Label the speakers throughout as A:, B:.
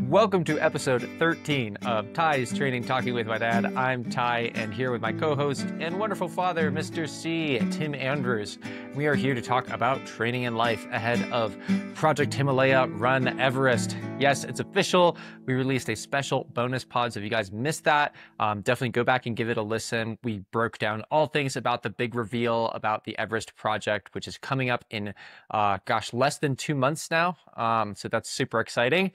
A: Welcome to episode 13 of Ty's Training Talking with My Dad. I'm Ty, and here with my co-host and wonderful father, Mr. C, Tim Andrews. We are here to talk about training in life ahead of Project Himalaya Run Everest. Yes, it's official. We released a special bonus pod, so if you guys missed that, definitely go back and give it a listen. We broke down all things about the big reveal about the Everest project, which is coming up in, less than 2 months now. So that's super exciting.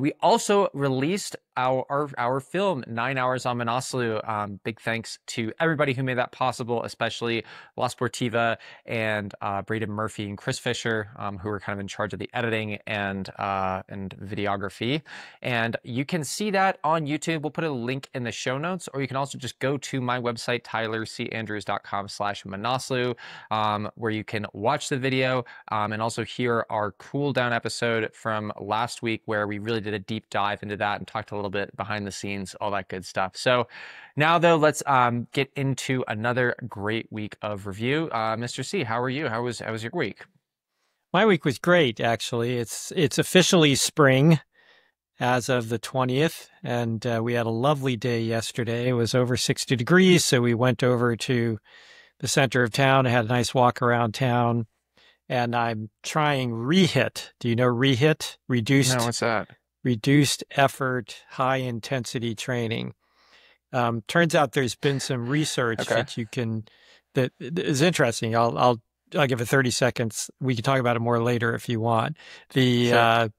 A: We also released our film, 9 Hours on Manaslu. Big thanks to everybody who made that possible, especially La Sportiva and Braden Murphy and Chris Fisher, who were kind of in charge of the editing and videography. And you can see that on YouTube. We'll put a link in the show notes, or you can also just go to my website, tylercandrews.com/Manaslu, where you can watch the video and also hear our cool down episode from last week, where we really did a deep dive into that and talked a little bit behind the scenes, all that good stuff. So now though, let's get into another great week of review. Mr. C, how are you? How was your week?
B: My week was great, actually. It's officially spring as of the 20th, and we had a lovely day yesterday. It was over 60 degrees, so we went over to the center of town. I had a nice walk around town, and I'm trying REHIT. Do you know REHIT?
A: No, what's that?
B: Reduced effort, high intensity training. Turns out there's been some research that is interesting. I'll give it 30 seconds. We can talk about it more later if you want. Sure.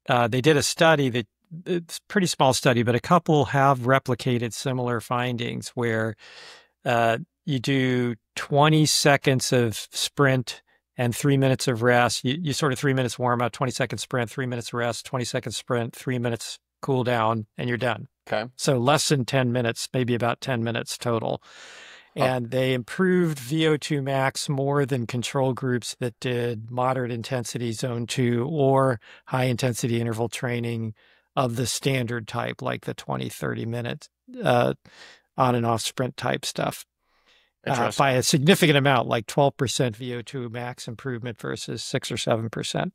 B: They did a study that it's a pretty small study, but a couple have replicated similar findings where you do 20 seconds of sprint and 3 minutes of rest. You sort of 3 minutes warm up, 20-second sprint, 3 minutes rest, 20-second sprint, 3 minutes cool down, and you're done.
A: Okay.
B: So less than 10 minutes, maybe about 10 minutes total. And they improved VO2 max more than control groups that did moderate intensity zone 2 or high intensity interval training of the standard type, like the 20, 30 minutes on and off sprint type stuff. By a significant amount, like 12% VO2 max improvement versus 6 or 7%.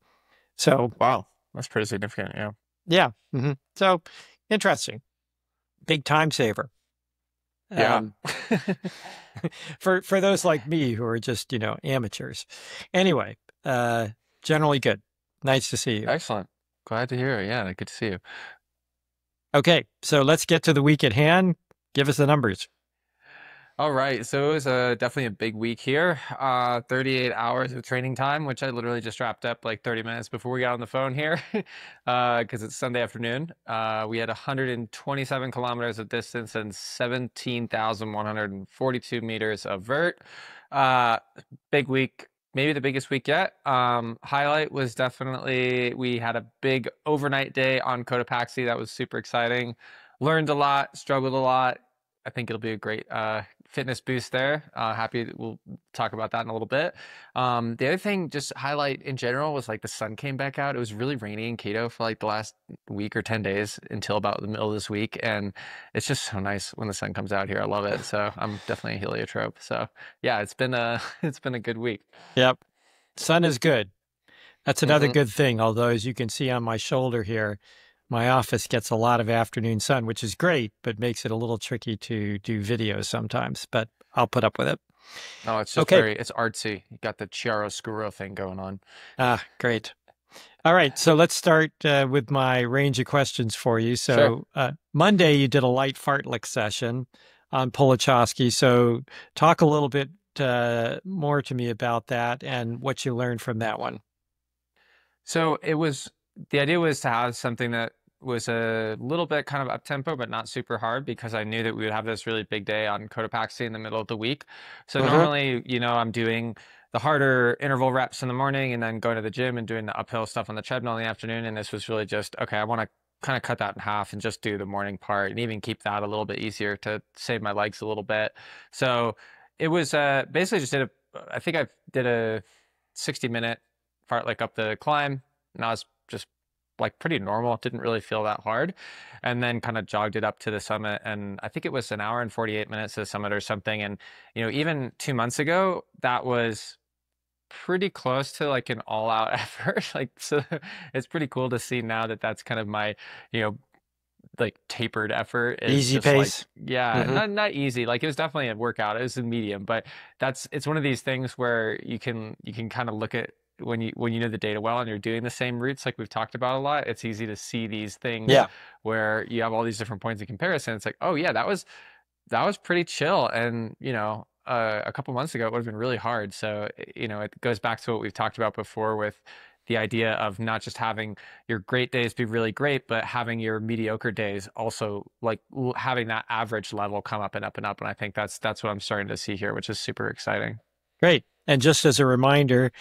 B: So
A: wow, that's pretty significant. Yeah.
B: Yeah. Mm-hmm. So interesting. Big time saver.
A: Yeah.
B: For those like me who are just, amateurs. Anyway, generally good. Nice to see you.
A: Excellent. Glad to hear it. Yeah, good to see you.
B: Okay, so let's get to the week at hand. Give us the numbers.
A: All right, so it was definitely a big week here. 38 hours of training time, which I literally just wrapped up like 30 minutes before we got on the phone here, because it's Sunday afternoon. We had 127 kilometers of distance and 17,142 meters of vert. Big week, maybe the biggest week yet. Highlight was definitely we had a big overnight day on Cotopaxi. That was super exciting. Learned a lot, struggled a lot. I think it'll be a great fitness boost there. We'll talk about that in a little bit. The other thing, just highlight in general, was like the sun came back out. It was really rainy in Cato for like the last week or 10 days until about the middle of this week. And it's just so nice when the sun comes out here. I love it. So I'm definitely a heliotrope. So yeah, it's been a good week.
B: Yep. Sun is good. That's another good thing. Although, as you can see on my shoulder here, my office gets a lot of afternoon sun, which is great, but makes it a little tricky to do videos sometimes, but I'll put up with it.
A: Oh, it's just it's artsy. You got the chiaroscuro thing going on.
B: Great. All right. So let's start with my range of questions for you. So Monday, you did a light fartlek session on Polachowski. So talk a little bit more to me about that and what you learned from that one.
A: So the idea was to have something that was a little bit kind of up tempo, but not super hard, because I knew that we would have this really big day on Cotopaxi in the middle of the week. So normally, I'm doing the harder interval reps in the morning and then going to the gym and doing the uphill stuff on the treadmill in the afternoon. And this was really just, okay, I want to kind of cut that in half and just do the morning part and even keep that a little bit easier to save my legs a little bit. So it was basically just I think I did a 60-minute fartlek up the climb, and I was just like pretty normal. It didn't really feel that hard. And then kind of jogged it up to the summit. And I think it was an hour and 48 minutes to the summit or something. And, even 2 months ago, that was pretty close to like an all-out effort. Like, so it's pretty cool to see now that that's kind of my, you know, like tapered effort is
B: Easy
A: just like,
B: pace.
A: yeah,
B: Hmm.
A: not easy. Like it was definitely a workout. It was a medium, but it's one of these things where you can kind of look at when you know the data well and you're doing the same routes like we've talked about a lot, it's easy to see these things
B: Yeah.
A: where you have all these different points of comparison. It's like, oh yeah, that was pretty chill. And, you know, a couple months ago, it would have been really hard. So, you know, it goes back to what we've talked about before with the idea of not just having your great days be really great, but having your mediocre days also like having that average level come up and up and up. And I think that's what I'm starting to see here, which is super exciting.
B: Great. And just as a reminder,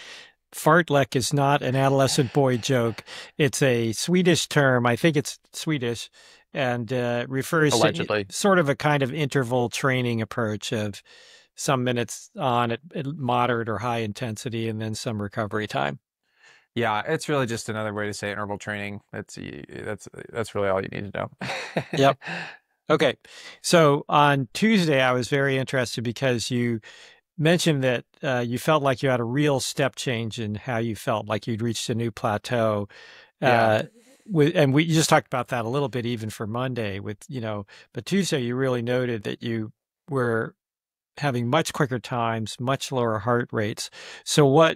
B: fartlek is not an adolescent boy joke. It's a Swedish term. I think it's Swedish and refers to
A: Allegedly.
B: sort of a kind of interval training approach of some minutes on at moderate or high intensity and then some recovery time.
A: Yeah, it's really just another way to say interval training. That's really all you need to know.
B: Yep. Okay. So on Tuesday, I was very interested because you mentioned that you felt like you had a real step change in how you felt like you'd reached a new plateau.
A: Yeah.
B: Uh, and we just talked about that a little bit even for Monday with, but Tuesday you really noted that you were having much quicker times, much lower heart rates. So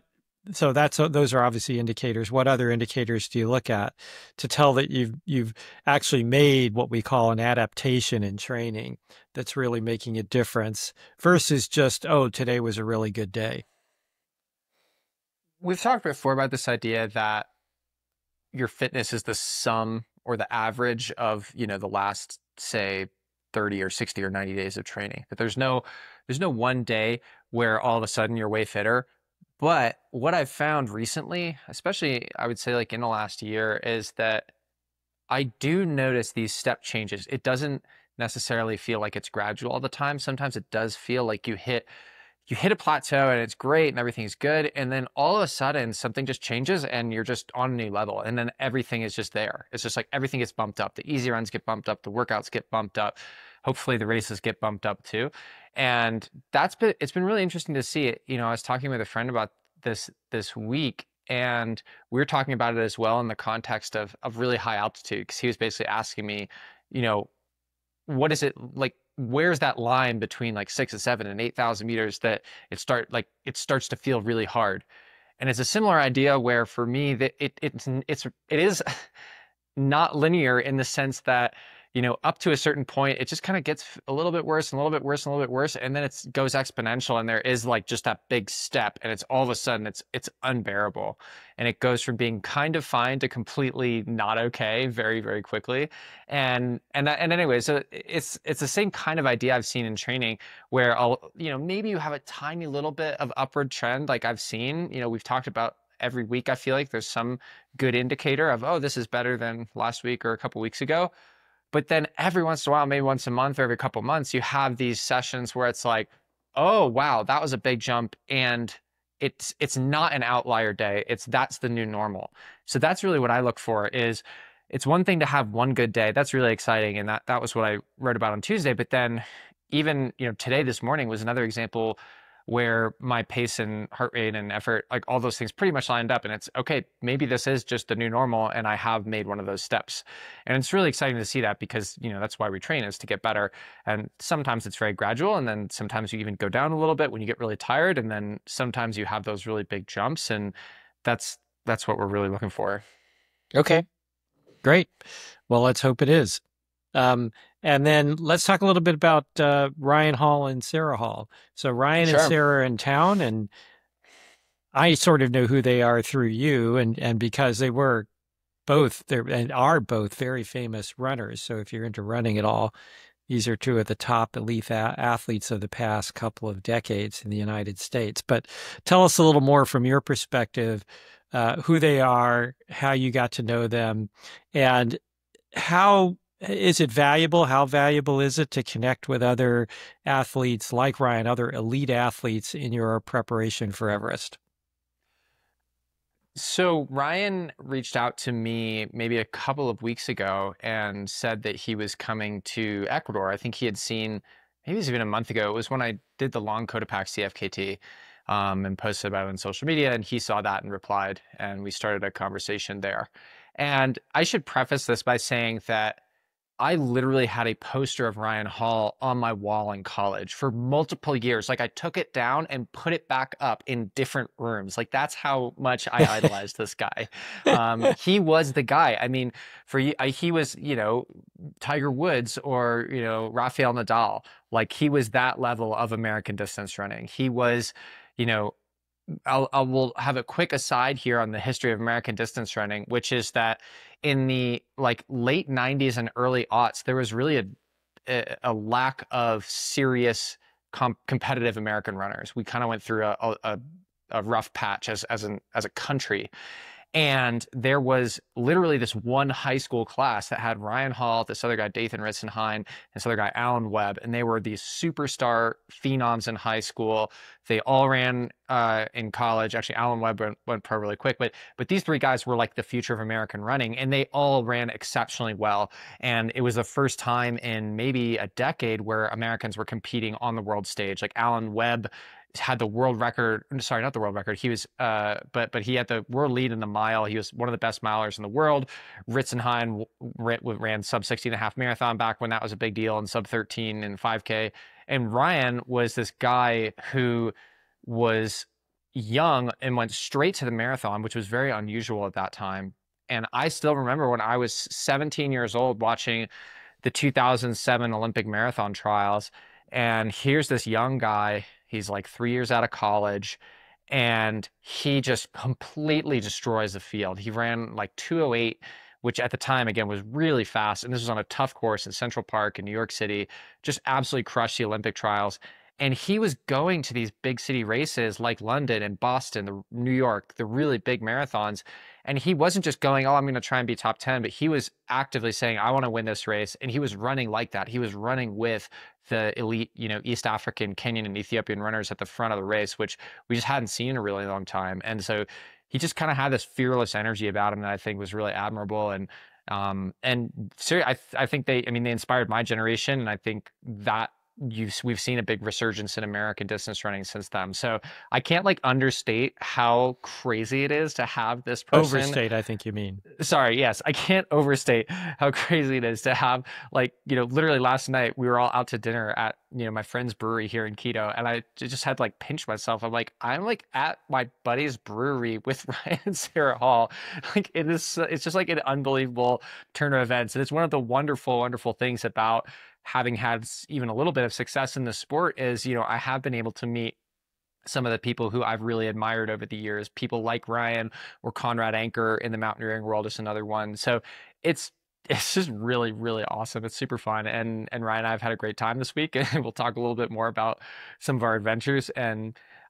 B: those are obviously indicators. What other indicators do you look at to tell that you've actually made what we call an adaptation in training that's really making a difference versus just, oh, today was a really good day?
A: We've talked before about this idea that your fitness is the sum or the average of, you know, the last, say, 30 or 60 or 90 days of training. That there's no one day where all of a sudden you're way fitter. But what I've found recently, especially I would say like in the last year, is that I do notice these step changes. It doesn't necessarily feel like it's gradual all the time. Sometimes it does feel like you hit a plateau and it's great and everything's good. And then all of a sudden something just changes and you're just on a new level. And then everything is just there. It's just like everything gets bumped up. The easy runs get bumped up. The workouts get bumped up. Hopefully the races get bumped up too. And it's been really interesting to see it. You know, I was talking with a friend about this week and we were talking about it as well in the context of really high altitude. Because he was basically asking me, you know, what is it like? Where's that line between like 6 and 7 and 8,000 meters that it starts to feel really hard? And it's a similar idea where for me that it is not linear in the sense that, you know, up to a certain point, it just kind of gets a little bit worse and a little bit worse and a little bit worse. And then it goes exponential and there is like just that big step and it's all of a sudden it's unbearable. And it goes from being kind of fine to completely not okay very, very quickly. And anyway, so it's the same kind of idea I've seen in training where you know, maybe you have a tiny little bit of upward trend like I've seen, you know, we've talked about every week. I feel like there's some good indicator of, oh, this is better than last week or a couple weeks ago. But then every once in a while, maybe once a month or every couple months, you have these sessions where it's like, oh, wow, that was a big jump. And it's not an outlier day. That's the new normal. So that's really what I look for is it's one thing to have one good day. That's really exciting. And that was what I wrote about on Tuesday. But then even, you know, today, this morning was another example where my pace and heart rate and effort, like all those things pretty much lined up. And it's okay, maybe this is just the new normal and I have made one of those steps. And it's really exciting to see that because, you know, that's why we train is to get better. And sometimes it's very gradual. And then sometimes you even go down a little bit when you get really tired. And then sometimes you have those really big jumps. And that's what we're really looking for.
B: Okay, great. Well, let's hope it is. And then let's talk a little bit about Ryan Hall and Sarah Hall. So Ryan and Sarah are in town, and I sort of know who they are through you, and because they were both there and are both very famous runners. So if you're into running at all, these are two of the top elite athletes of the past couple of decades in the United States. But tell us a little more from your perspective, who they are, how you got to know them, and how is it valuable? How valuable is it to connect with other athletes like Ryan, other elite athletes in your preparation for Everest?
A: So Ryan reached out to me maybe a couple of weeks ago and said that he was coming to Ecuador. I think he had seen, maybe it was even a month ago. It was when I did the long Cotopaxi FKT. and posted about it on social media. And he saw that and replied, and we started a conversation there. And I should preface this by saying that I literally had a poster of Ryan Hall on my wall in college for multiple years. Like I took it down and put it back up in different rooms. Like that's how much I idolized this guy. He was the guy. I mean, he was, Tiger Woods or, Rafael Nadal. Like he was that level of American distance running. He was, you know, will have a quick aside here on the history of American distance running, which is that in the late 90s and early aughts, there was really a lack of serious competitive American runners. We kind of went through a rough patch as a country. And there was literally this one high school class that had Ryan Hall, this other guy, Dathan Ritzenhein, this other guy, Alan Webb, and they were these superstar phenoms in high school. They all ran in college. Actually, Alan Webb went pro really quick, but these three guys were like the future of American running, and they all ran exceptionally well. And it was the first time in maybe a decade where Americans were competing on the world stage. Like Alan Webb had the world record. Sorry, not the world record. He was, but he had the world lead in the mile. He was one of the best milers in the world. Ritzenhein ran sub 60.5 marathon back when that was a big deal, and sub 13 in 5K. And Ryan was this guy who was young and went straight to the marathon, which was very unusual at that time. And I still remember when I was 17 years old watching the 2007 Olympic marathon trials. And here's this young guy. He's like 3 years out of college, and he just completely destroys the field. He ran like 2:08, which at the time, again, was really fast. And this was on a tough course in Central Park in New York City, just absolutely crushed the Olympic trials. And he was going to these big city races like London and Boston, New York, the really big marathons. And he wasn't just going, oh, I'm going to try and be top 10, but he was actively saying, I want to win this race. And he was running like that. He was running with the elite, East African, Kenyan, and Ethiopian runners at the front of the race, which we just hadn't seen in a really long time. And so he just kind of had this fearless energy about him that I think was really admirable. And seriously, I think they inspired my generation. And I think that we've seen a big resurgence in American distance running since then. So I can't understate how crazy it is to have this person.
B: Overstate, I think you mean.
A: Sorry, yes. I can't overstate how crazy it is to have literally last night we were all out to dinner at, my friend's brewery here in Quito, and I just had to pinch myself. I'm at my buddy's brewery with Ryan and Sarah Hall. It's just an unbelievable turn of events. And it's one of the wonderful, wonderful things about having had even a little bit of success in the sport is, I have been able to meet some of the people who I've really admired over the years. People like Ryan or Conrad Anker in the mountaineering world is another one. So it's just really, really awesome. It's super fun. And Ryan and I have had a great time this week, and we'll talk a little bit more about some of our adventures.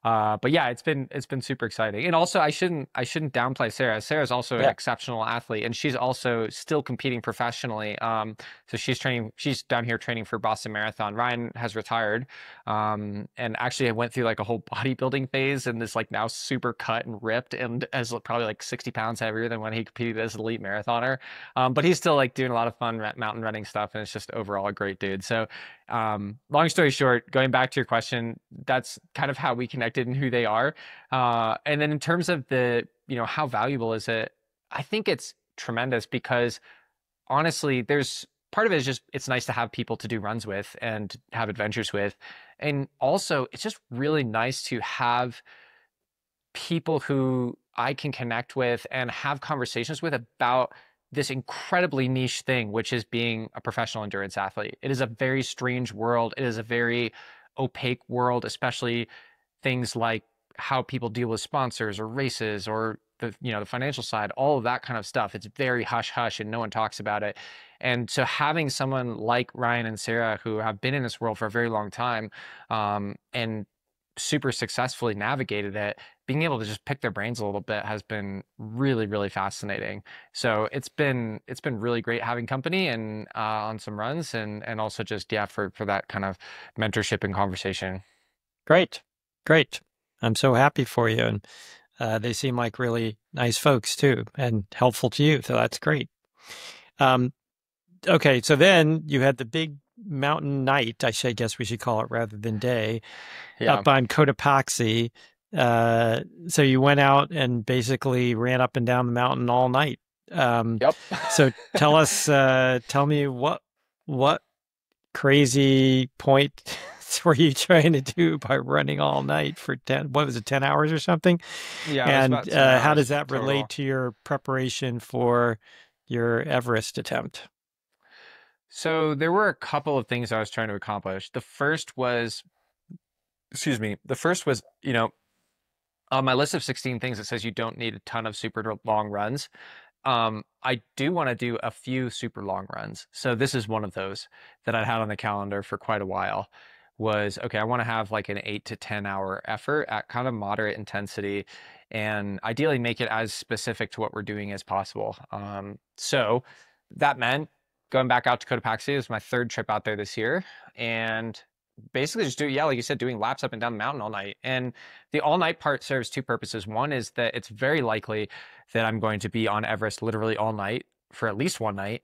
A: But yeah, it's been super exciting. And also I shouldn't downplay Sarah. Sarah's also an exceptional athlete, and she's also still competing professionally. So she's down here training for Boston Marathon. Ryan has retired. And actually I went through a whole bodybuilding phase, and is now super cut and ripped, and as probably 60 pounds heavier than when he competed as an elite marathoner. But he's still doing a lot of fun mountain running stuff, and it's just overall a great dude. So long story short, going back to your question, that's kind of how we connected and who they are. And then in terms of the, how valuable is it? I think it's tremendous because honestly, there's part of it is just, it's nice to have people to do runs with and have adventures with. And also it's just really nice to have people who I can connect with and have conversations with about this incredibly niche thing, which is being a professional endurance athlete. It is a very strange world. It is a very opaque world, especially things like how people deal with sponsors or races or the financial side, all of that kind of stuff. It's very hush hush and no one talks about it. And so having someone like Ryan and Sarah who have been in this world for a very long time, and super successfully navigated it, being able to just pick their brains a little bit has been really, really fascinating. So it's been really great having company and on some runs and also just, for that kind of mentorship and conversation.
B: Great. I'm so happy for you. And they seem like really nice folks too, and helpful to you. So that's great. Okay. So then you had the big mountain night, I guess we should call it rather than day, up on Cotopaxi. So you went out and basically ran up and down the mountain all night. Um,
A: Yep.
B: so tell me what crazy point were you trying to do by running all night for 10, what was it, 10 hours or something?
A: Yeah, it was
B: And
A: about 10
B: how does
A: hours
B: that relate
A: total.
B: to your preparation for your Everest attempt?
A: So there were a couple of things I was trying to accomplish. The first was, excuse me, the first was, on my list of 16 things, it says you don't need a ton of super long runs. I do want to do a few super long runs. So this is one of those that I'd had on the calendar for quite a while. Was okay, I want to have like an 8 to 10 hour effort at kind of moderate intensity and ideally make it as specific to what we're doing as possible. So that meant going back out to Cotopaxi. It was my third trip out there this year. And basically just yeah, like you said, doing laps up and down the mountain all night. And the all night part serves two purposes. One is that it's very likely that I'm going to be on Everest literally all night for at least one night.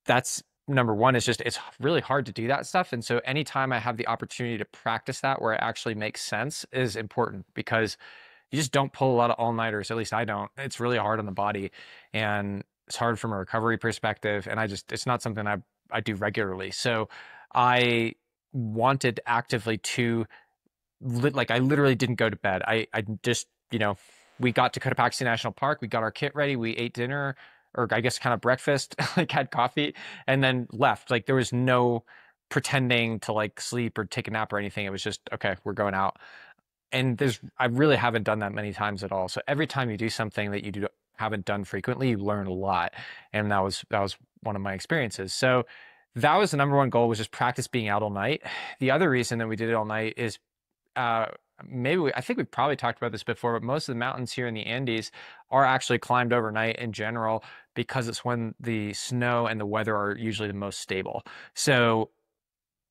A: That's number one. Is just it's really hard to do that stuff. And so anytime I have the opportunity to practice that where it actually makes sense is important because you just don't pull a lot of all-nighters. At least I don't. It's really hard on the body and it's hard from a recovery perspective. And it's not something I do regularly. So I wanted actively to like I literally didn't go to bed. I just, we got to Cotopaxi National Park, we got our kit ready, we ate dinner, or I guess kind of breakfast, like had coffee, and then left. Like there was no pretending to like sleep or take a nap or anything. It was just, okay, we're going out. And I really haven't done that many times at all. So every time you do something that haven't done frequently, you learn a lot. And that was one of my experiences. So that was the number one goal, was just practice being out all night. The other reason that we did it all night is uh, I think we've probably talked about this before, but most of the mountains here in the Andes are actually climbed overnight in general because it's when the snow and the weather are usually the most stable. So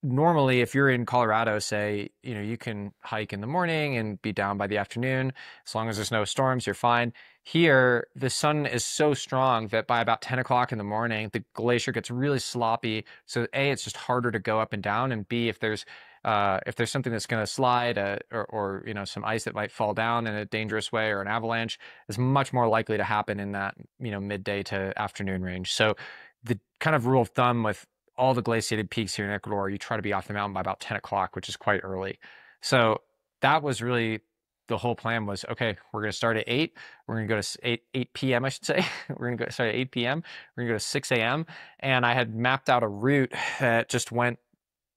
A: normally, if you're in Colorado, say, you can hike in the morning and be down by the afternoon. As long as there's no storms, you're fine. Here, the sun is so strong that by about 10 o'clock in the morning, the glacier gets really sloppy. So A, it's just harder to go up and down, and B, if there's something that's going to slide or some ice that might fall down in a dangerous way or an avalanche, is much more likely to happen in that midday to afternoon range. So the kind of rule of thumb with all the glaciated peaks here in Ecuador, you try to be off the mountain by about 10 o'clock, which is quite early. So that was really the whole plan. Was, okay, we're going to start at 8. We're going to go to 8 p.m., I should say. We're going to start at 8 p.m. We're going to go to 6 a.m. And I had mapped out a route that just went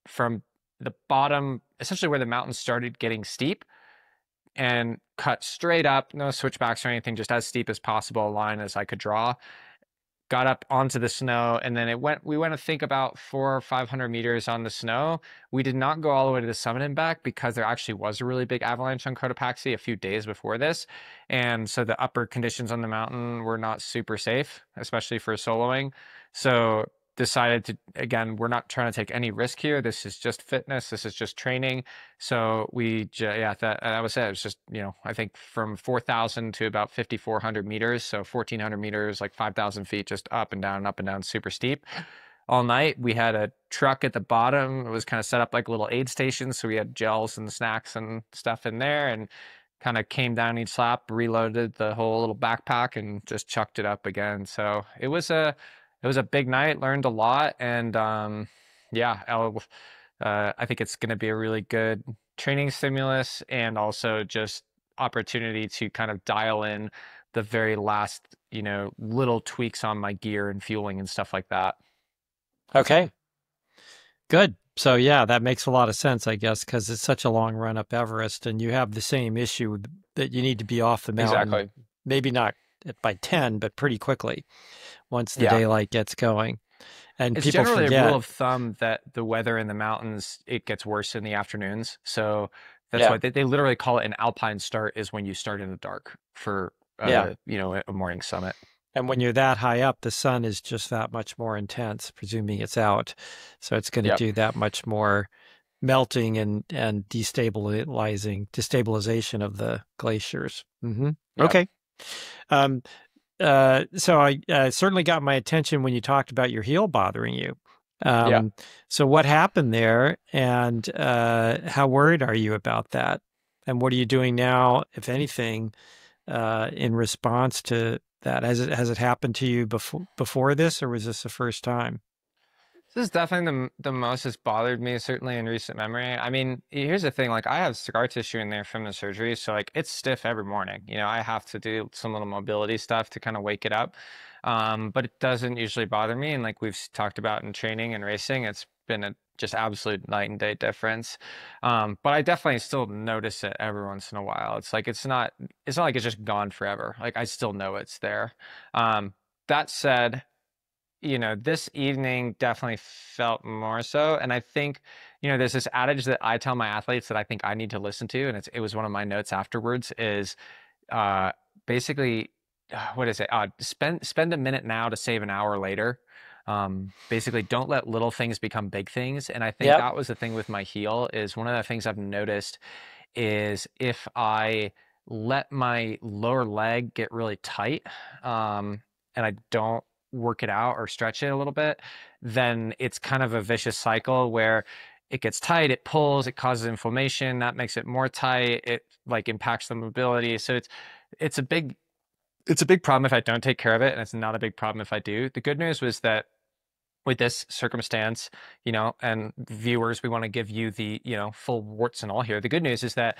A: from the bottom, essentially where the mountain started getting steep, and cut straight up, no switchbacks or anything, just as steep as possible, a line as I could draw. Got up onto the snow, and then we went, I think, about 400 or 500 meters on the snow. We did not go all the way to the summit and back because there actually was a really big avalanche on Cotopaxi a few days before this. And so the upper conditions on the mountain were not super safe, especially for soloing. So decided to, again, we're not trying to take any risk here. This is just fitness. This is just training. So that was it. It was just, I think from 4,000 to about 5,400 meters. So 1,400 meters, like 5,000 feet, just up and down, super steep all night. We had a truck at the bottom. It was kind of set up like a little aid station. So we had gels and snacks and stuff in there, and kind of came down each lap, reloaded the whole little backpack, and just chucked it up again. So it was a big night, learned a lot, and yeah, I think it's going to be a really good training stimulus and also just opportunity to kind of dial in the very last, little tweaks on my gear and fueling and stuff like that.
B: Okay, good. So yeah, that makes a lot of sense, I guess, because it's such a long run up Everest, and you have the same issue that you need to be off the mountain,
A: Exactly.
B: maybe not by 10, but pretty quickly once the
A: Yeah.
B: daylight gets going. And
A: It's
B: people
A: generally a rule
B: forget.
A: of thumb that the weather in the mountains, it gets worse in the afternoons. So that's
B: Yeah,
A: why they literally call it an alpine start, is when you start in the dark for
B: yeah.
A: a morning summit.
B: And when you're that high up, the sun is just that much more intense, presuming it's out. So it's going to
A: Yep.
B: do that much more melting and destabilization of the glaciers.
A: Yep.
B: Okay. Um, so I certainly got my attention when you talked about your heel bothering you.
A: Yeah.
B: So what happened there, and how worried are you about that? And what are you doing now, if anything, in response to that? Has it happened to you before this, or was this the first time?
A: This is definitely the most that's bothered me, certainly in recent memory. I mean, here's the thing, like I have scar tissue in there from the surgery, so like it's stiff every morning. I have to do some little mobility stuff to kind of wake it up. But it doesn't usually bother me. And like we've talked about in training and racing, it's been a just absolute night and day difference. But I definitely still notice it every once in a while. It's like it's not like it's just gone forever. Like I still know it's there. That said, this evening definitely felt more so. And I think, there's this adage that I tell my athletes that I think I need to listen to, and it was one of my notes afterwards is uh basically what is it? Spend a minute now to save an hour later. Basically don't let little things become big things. And I think
B: Yep.
A: that was the thing with my heel is one of the things I've noticed is if I let my lower leg get really tight, and I don't work it out or stretch it a little bit, then it's kind of a vicious cycle where it gets tight, it pulls, it causes inflammation, that makes it more tight, it like impacts the mobility. So it's a big it's a big problem if I don't take care of it, and it's not a big problem if I do. The good news was that with this circumstance, and viewers, we want to give you the, full warts and all here. The good news is that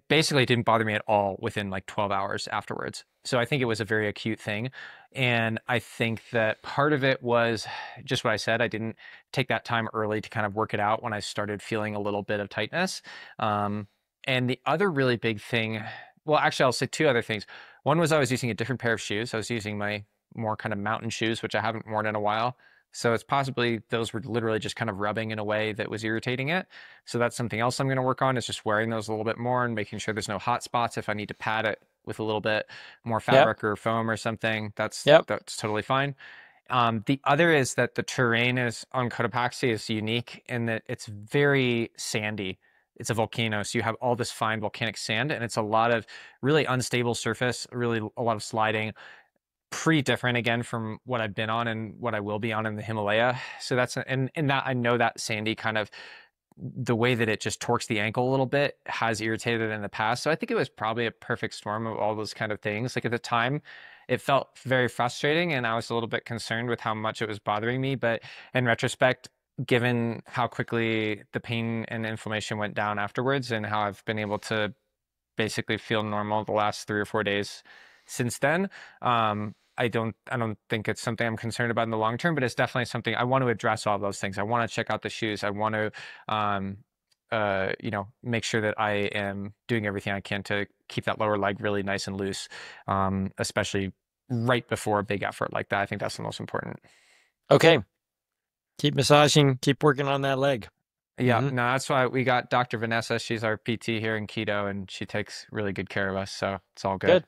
A: basically it didn't bother me at all within like 12 hours afterwards. So I think it was a very acute thing. And I think that part of it was just what I said. I didn't take that time early to kind of work it out when I started feeling a little bit of tightness. And the other really big thing, well, actually, I'll say two other things. One was I was using a different pair of shoes. I was using my more kind of mountain shoes, which I haven't worn in a while. So it's possibly those were literally just kind of rubbing in a way that was irritating it. So that's something else I'm going to work on is just wearing those a little bit more and making sure there's no hot spots. If I need to pad it with a little bit more
B: Yep.
A: fabric or foam or something, that's
B: Yep.
A: that's totally fine. The other is that the terrain is on Cotopaxi is unique in that it's very sandy. It's a volcano, so you have all this fine volcanic sand, and it's a lot of really unstable surface, really a lot of sliding, pretty different again from what I've been on and what I will be on in the Himalaya. So that's and that I know that sandy kind of the way that it just torques the ankle a little bit has irritated it in the past. So I think it was probably a perfect storm of all those kind of things. Like at the time, it felt very frustrating and I was a little bit concerned with how much it was bothering me. But in retrospect, given how quickly the pain and inflammation went down afterwards and how I've been able to basically feel normal the last 3 or 4 days since then. I don't think it's something I'm concerned about in the long term, but it's definitely something I want to address all those things. I want to check out the shoes. I want to make sure that I am doing everything I can to keep that lower leg really nice and loose, especially right before a big effort like that. I think that's the most important.
B: Okay. Keep massaging, keep working on that leg.
A: Yeah,
B: Mm-hmm.
A: no, that's why we got Dr. Vanessa. She's our PT here in Keto, and she takes really good care of us. So it's all good.
B: Good.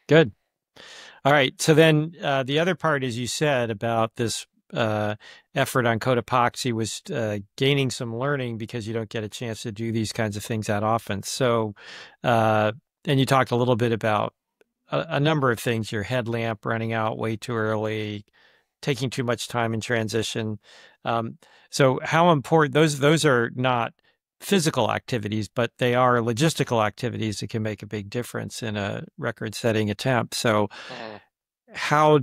B: Good. All right. So then the other part, as you said, about this effort on Cotopaxi was gaining some learning because you don't get a chance to do these kinds of things that often. So, and you talked a little bit about a number of things, your headlamp running out way too early, taking too much time in transition. So how important those are not physical activities, but they are logistical activities that can make a big difference in a record-setting attempt. So how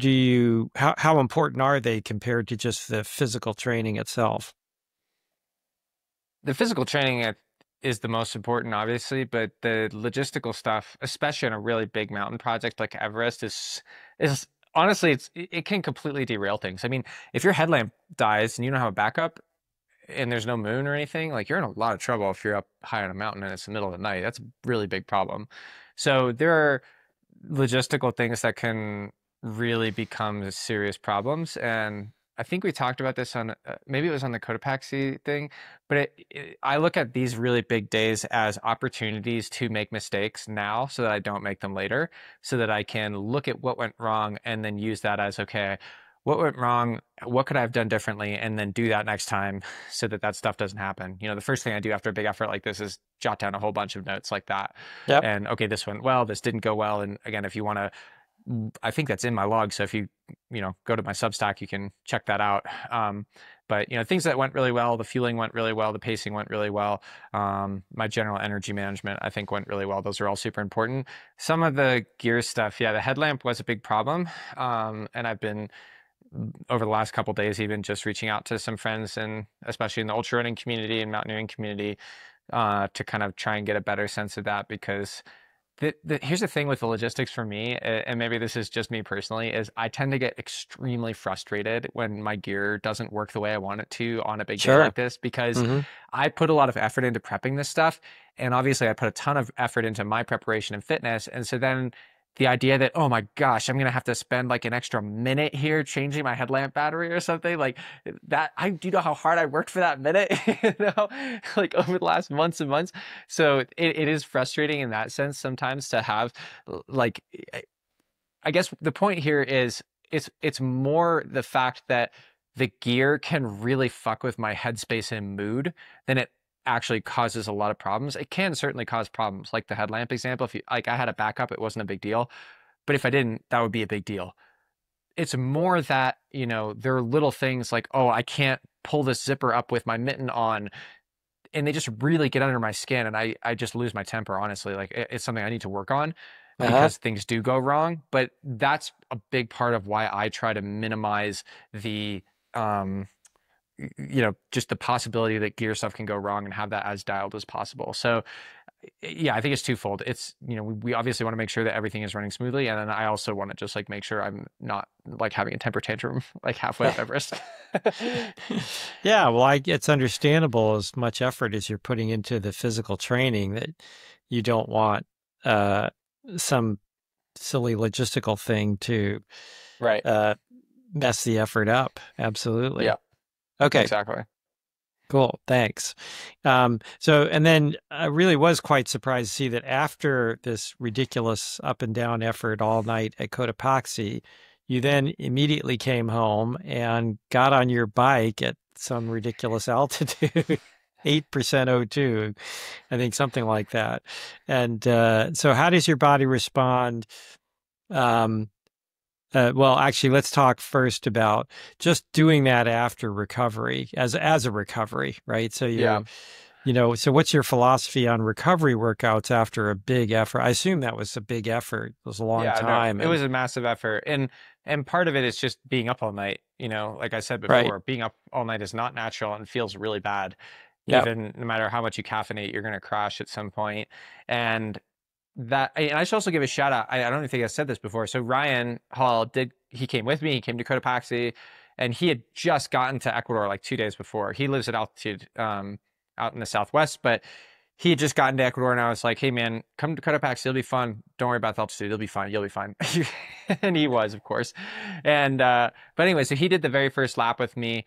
B: important are they compared to just the physical training itself?
A: The physical training is the most important, obviously, but the logistical stuff, especially on a really big mountain project like Everest, is honestly it can completely derail things. I mean, if your headlamp dies and you don't have a backup and there's no moon or anything, like you're in a lot of trouble if you're up high on a mountain and it's the middle of the night. That's a really big problem. So there are logistical things that can really become serious problems. And I think we talked about this on maybe it was on the Cotopaxi thing, but I look at these really big days as opportunities to make mistakes now so that I don't make them later, so that I can look at what went wrong and then use that as, okay, what went wrong? What could I have done differently? And then do that next time so that that stuff doesn't happen. The first thing I do after a big effort like this is jot down a whole bunch of notes like that.
B: Yep.
A: And okay, this went well, this didn't go well. And again, if you want to I think that's in my log. So if you, go to my Substack, you can check that out. But, things that went really well, the fueling went really well, the pacing went really well. My general energy management, I think, went really well. Those are all super important. Some of the gear stuff, yeah, the headlamp was a big problem. And I've been, over the last couple of days, even just reaching out to some friends, and especially in the ultra running community and mountaineering community, to kind of try and get a better sense of that, because here's the thing with the logistics for me, and maybe this is just me personally, is I tend to get extremely frustrated when my gear doesn't work the way I want it to on a big day like this, because I put a lot of effort into prepping this stuff. And obviously I put a ton of effort into my preparation and fitness. And so then the idea that, oh my gosh, I'm going to have to spend like an extra minute here changing my headlamp battery or something like that. Do you know how hard I worked for that minute, like over the last months and months. So it is frustrating in that sense sometimes to have, like, I guess the point here is it's more the fact that the gear can really fuck with my headspace and mood than it actually causes a lot of problems. It can certainly cause problems, like the headlamp example. If I had a backup, it wasn't a big deal. But if I didn't, that would be a big deal. It's more that, there are little things like, oh, I can't pull this zipper up with my mitten on. And they just really get under my skin, and I just lose my temper, honestly. Like, it's something I need to work on, because things do go wrong. But that's a big part of why I try to minimize the, just the possibility that gear stuff can go wrong, and have that as dialed as possible. So yeah, I think it's twofold. It's, we obviously want to make sure that everything is running smoothly. And then I also want to just like make sure I'm not like having a temper tantrum like halfway up Everest.
B: Yeah, well, it's understandable, as much effort as you're putting into the physical training, that you don't want some silly logistical thing to mess the effort up. Absolutely.
A: Yeah.
B: Okay.
A: Exactly.
B: Cool. Thanks. And then I really was quite surprised to see that after this ridiculous up and down effort all night at Cotopaxi, you then immediately came home and got on your bike at some ridiculous altitude, 8% O2, I think, something like that. And so how does your body respond? Well, actually, let's talk first about just doing that after recovery, as a recovery, right? So so what's your philosophy on recovery workouts after a big effort? I assume that was a big effort. It was a long time.
A: No, it was a massive effort. And part of it is just being up all night. Like I said before, being up all night is not natural and feels really bad. Even no matter how much you caffeinate, you're going to crash at some point. And I should also give a shout out. I don't think I said this before. So Ryan Hall he came with me. He came to Cotopaxi, and he had just gotten to Ecuador like 2 days before. He lives at altitude, out in the Southwest, but he had just gotten to Ecuador, and I was like, hey man, come to Cotopaxi. It'll be fun. Don't worry about the altitude. It'll be fine. You'll be fine. And he was, of course. And, but anyway, so he did the very first lap with me.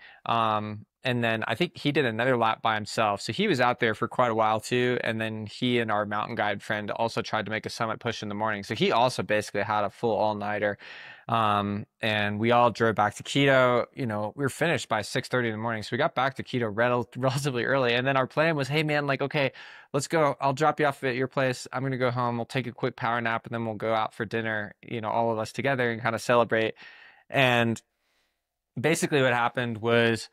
A: And then I think he did another lap by himself. So he was out there for quite a while too. And then he and our mountain guide friend also tried to make a summit push in the morning. So he also basically had a full all-nighter. And we all drove back to Quito. We were finished by 6:30 in the morning. So we got back to Quito relatively early. And then our plan was, hey man, like, okay, let's go. I'll drop you off at your place. I'm going to go home. We'll take a quick power nap, and then we'll go out for dinner, all of us together, and kind of celebrate. And basically what happened was,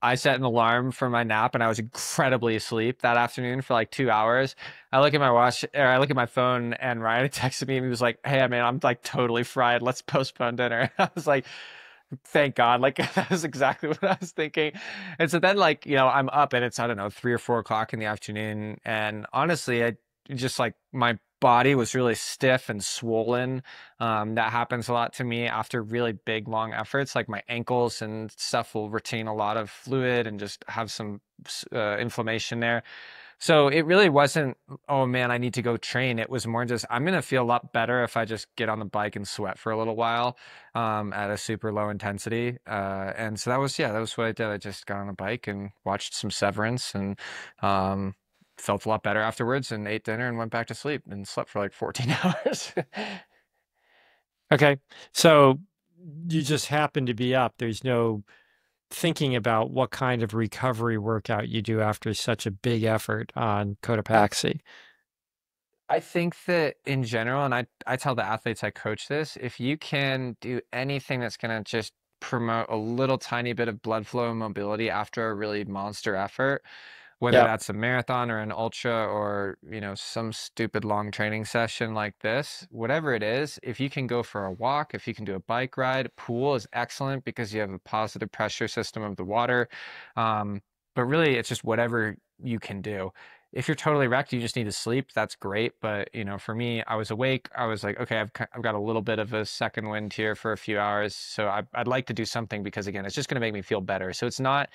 A: I set an alarm for my nap, and I was incredibly asleep that afternoon for like 2 hours. I look at my watch, or I look at my phone, and Ryan texted me, and he was like, hey man, I'm like totally fried. Let's postpone dinner. I was like, thank God. Like, that was exactly what I was thinking. And so then, like, I'm up, and it's, I don't know, 3 or 4 o'clock in the afternoon. And honestly, I just like, my body was really stiff and swollen. That happens a lot to me after really big, long efforts. Like, my ankles and stuff will retain a lot of fluid and just have some inflammation there. So it really wasn't, oh man, I need to go train. It was more just, I'm going to feel a lot better if I just get on the bike and sweat for a little while, at a super low intensity. And so that was what I did. I just got on a bike and watched some Severance, and felt a lot better afterwards, and ate dinner and went back to sleep and slept for like 14 hours.
B: Okay. So you just happen to be up. There's no thinking about what kind of recovery workout you do after such a big effort on Cotopaxi.
A: I think that in general, and I tell the athletes I coach this, if you can do anything that's going to just promote a little tiny bit of blood flow and mobility after a really monster effort, whether
B: Yep.
A: that's a marathon or an ultra or, some stupid long training session like this, whatever it is, if you can go for a walk, if you can do a bike ride, pool is excellent because you have a positive pressure system of the water. But really, it's just whatever you can do. If you're totally wrecked, you just need to sleep. That's great. But, for me, I was awake. I was like, okay, I've got a little bit of a second wind here for a few hours. So I'd like to do something because, again, it's just going to make me feel better. So it's not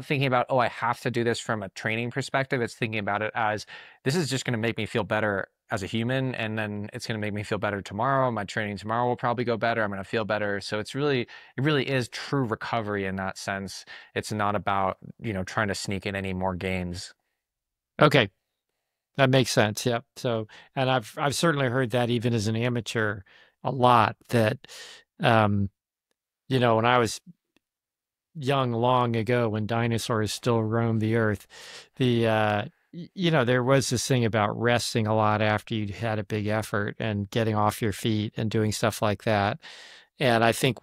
A: thinking about, oh, I have to do this from a training perspective. It's thinking about it as this is just going to make me feel better as a human. And then it's going to make me feel better tomorrow. My training tomorrow will probably go better. I'm going to feel better. So it really is true recovery in that sense. It's not about, trying to sneak in any more gains.
B: Okay. That makes sense. Yep. So, and I've certainly heard that even as an amateur a lot that, um, when I was young, long ago, when dinosaurs still roamed the earth, there was this thing about resting a lot after you'd had a big effort and getting off your feet and doing stuff like that. And I think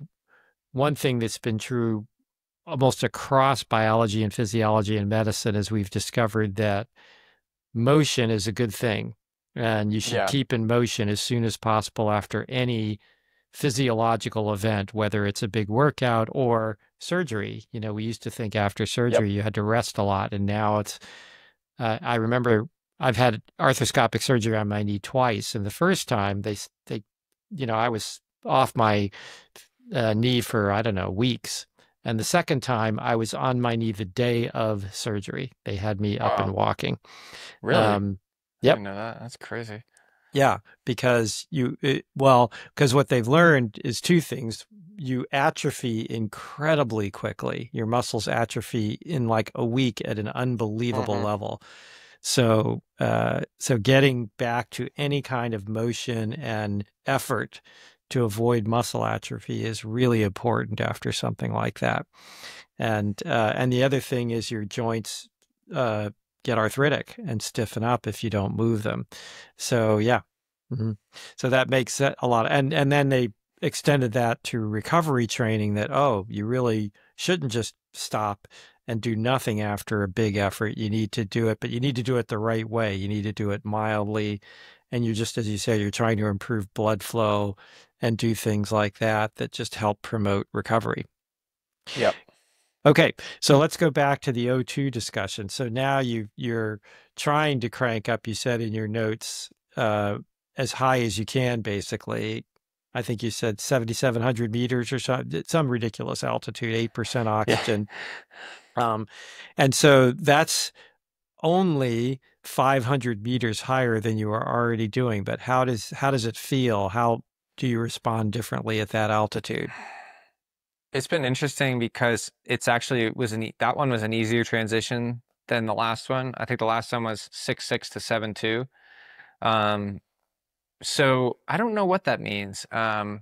B: one thing that's been true almost across biology and physiology and medicine is we've discovered that motion is a good thing. And you should
A: Yeah.
B: keep in motion as soon as possible after any physiological event, whether it's a big workout or surgery. We used to think after surgery
A: Yep.
B: you had to rest a lot. And now I remember I've had arthroscopic surgery on my knee twice. And the first time I was off my knee for, I don't know, weeks. And the second time I was on my knee the day of surgery. They had me up and
A: Wow.
B: walking.
A: Really? I
B: Yep.
A: didn't know that. That's crazy.
B: Yeah, because because what they've learned is two things. You atrophy incredibly quickly. Your muscles atrophy in like a week at an unbelievable
A: Hmm.
B: level. So getting back to any kind of motion and effort to avoid muscle atrophy is really important after something like that. And the other thing is your joints get arthritic and stiffen up if you don't move them. So yeah. Mm-hmm. So that makes a lot. And then they extended that to recovery training that, oh, you really shouldn't just stop and do nothing after a big effort. You need to do it, but you need to do it the right way. You need to do it mildly. And you're just, as you said, you're trying to improve blood flow and do things like that just help promote recovery.
A: Yep.
B: Okay, so let's go back to the O2 discussion. So now you're trying to crank up, you said in your notes, as high as you can, basically. I think you said 7,700 meters or some ridiculous altitude, 8% oxygen.
A: Yeah.
B: And so that's only 500 meters higher than you are already doing. But how does it feel? How do you respond differently at that altitude?
A: It's been interesting because that one was an easier transition than the last one. I think the last one was 6.6 to 7.2. So I don't know what that means. Like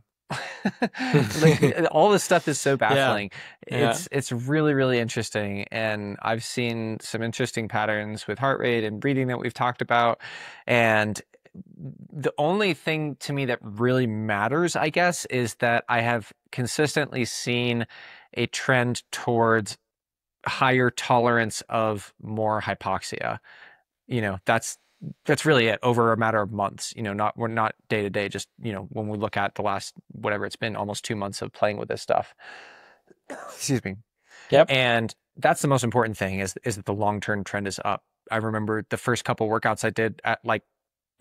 A: all this stuff is so baffling.
B: Yeah.
A: It's really, really interesting. And I've seen some interesting patterns with heart rate and breathing that we've talked about. And the only thing to me that really matters, I guess, is that I have consistently seen a trend towards higher tolerance of more hypoxia. That's really it over a matter of months. We're not day to day, just, when we look at the last, whatever it's been, almost 2 months of playing with this stuff. Excuse me.
B: Yep.
A: And that's the most important thing is that the long-term trend is up. I remember the first couple workouts I did at like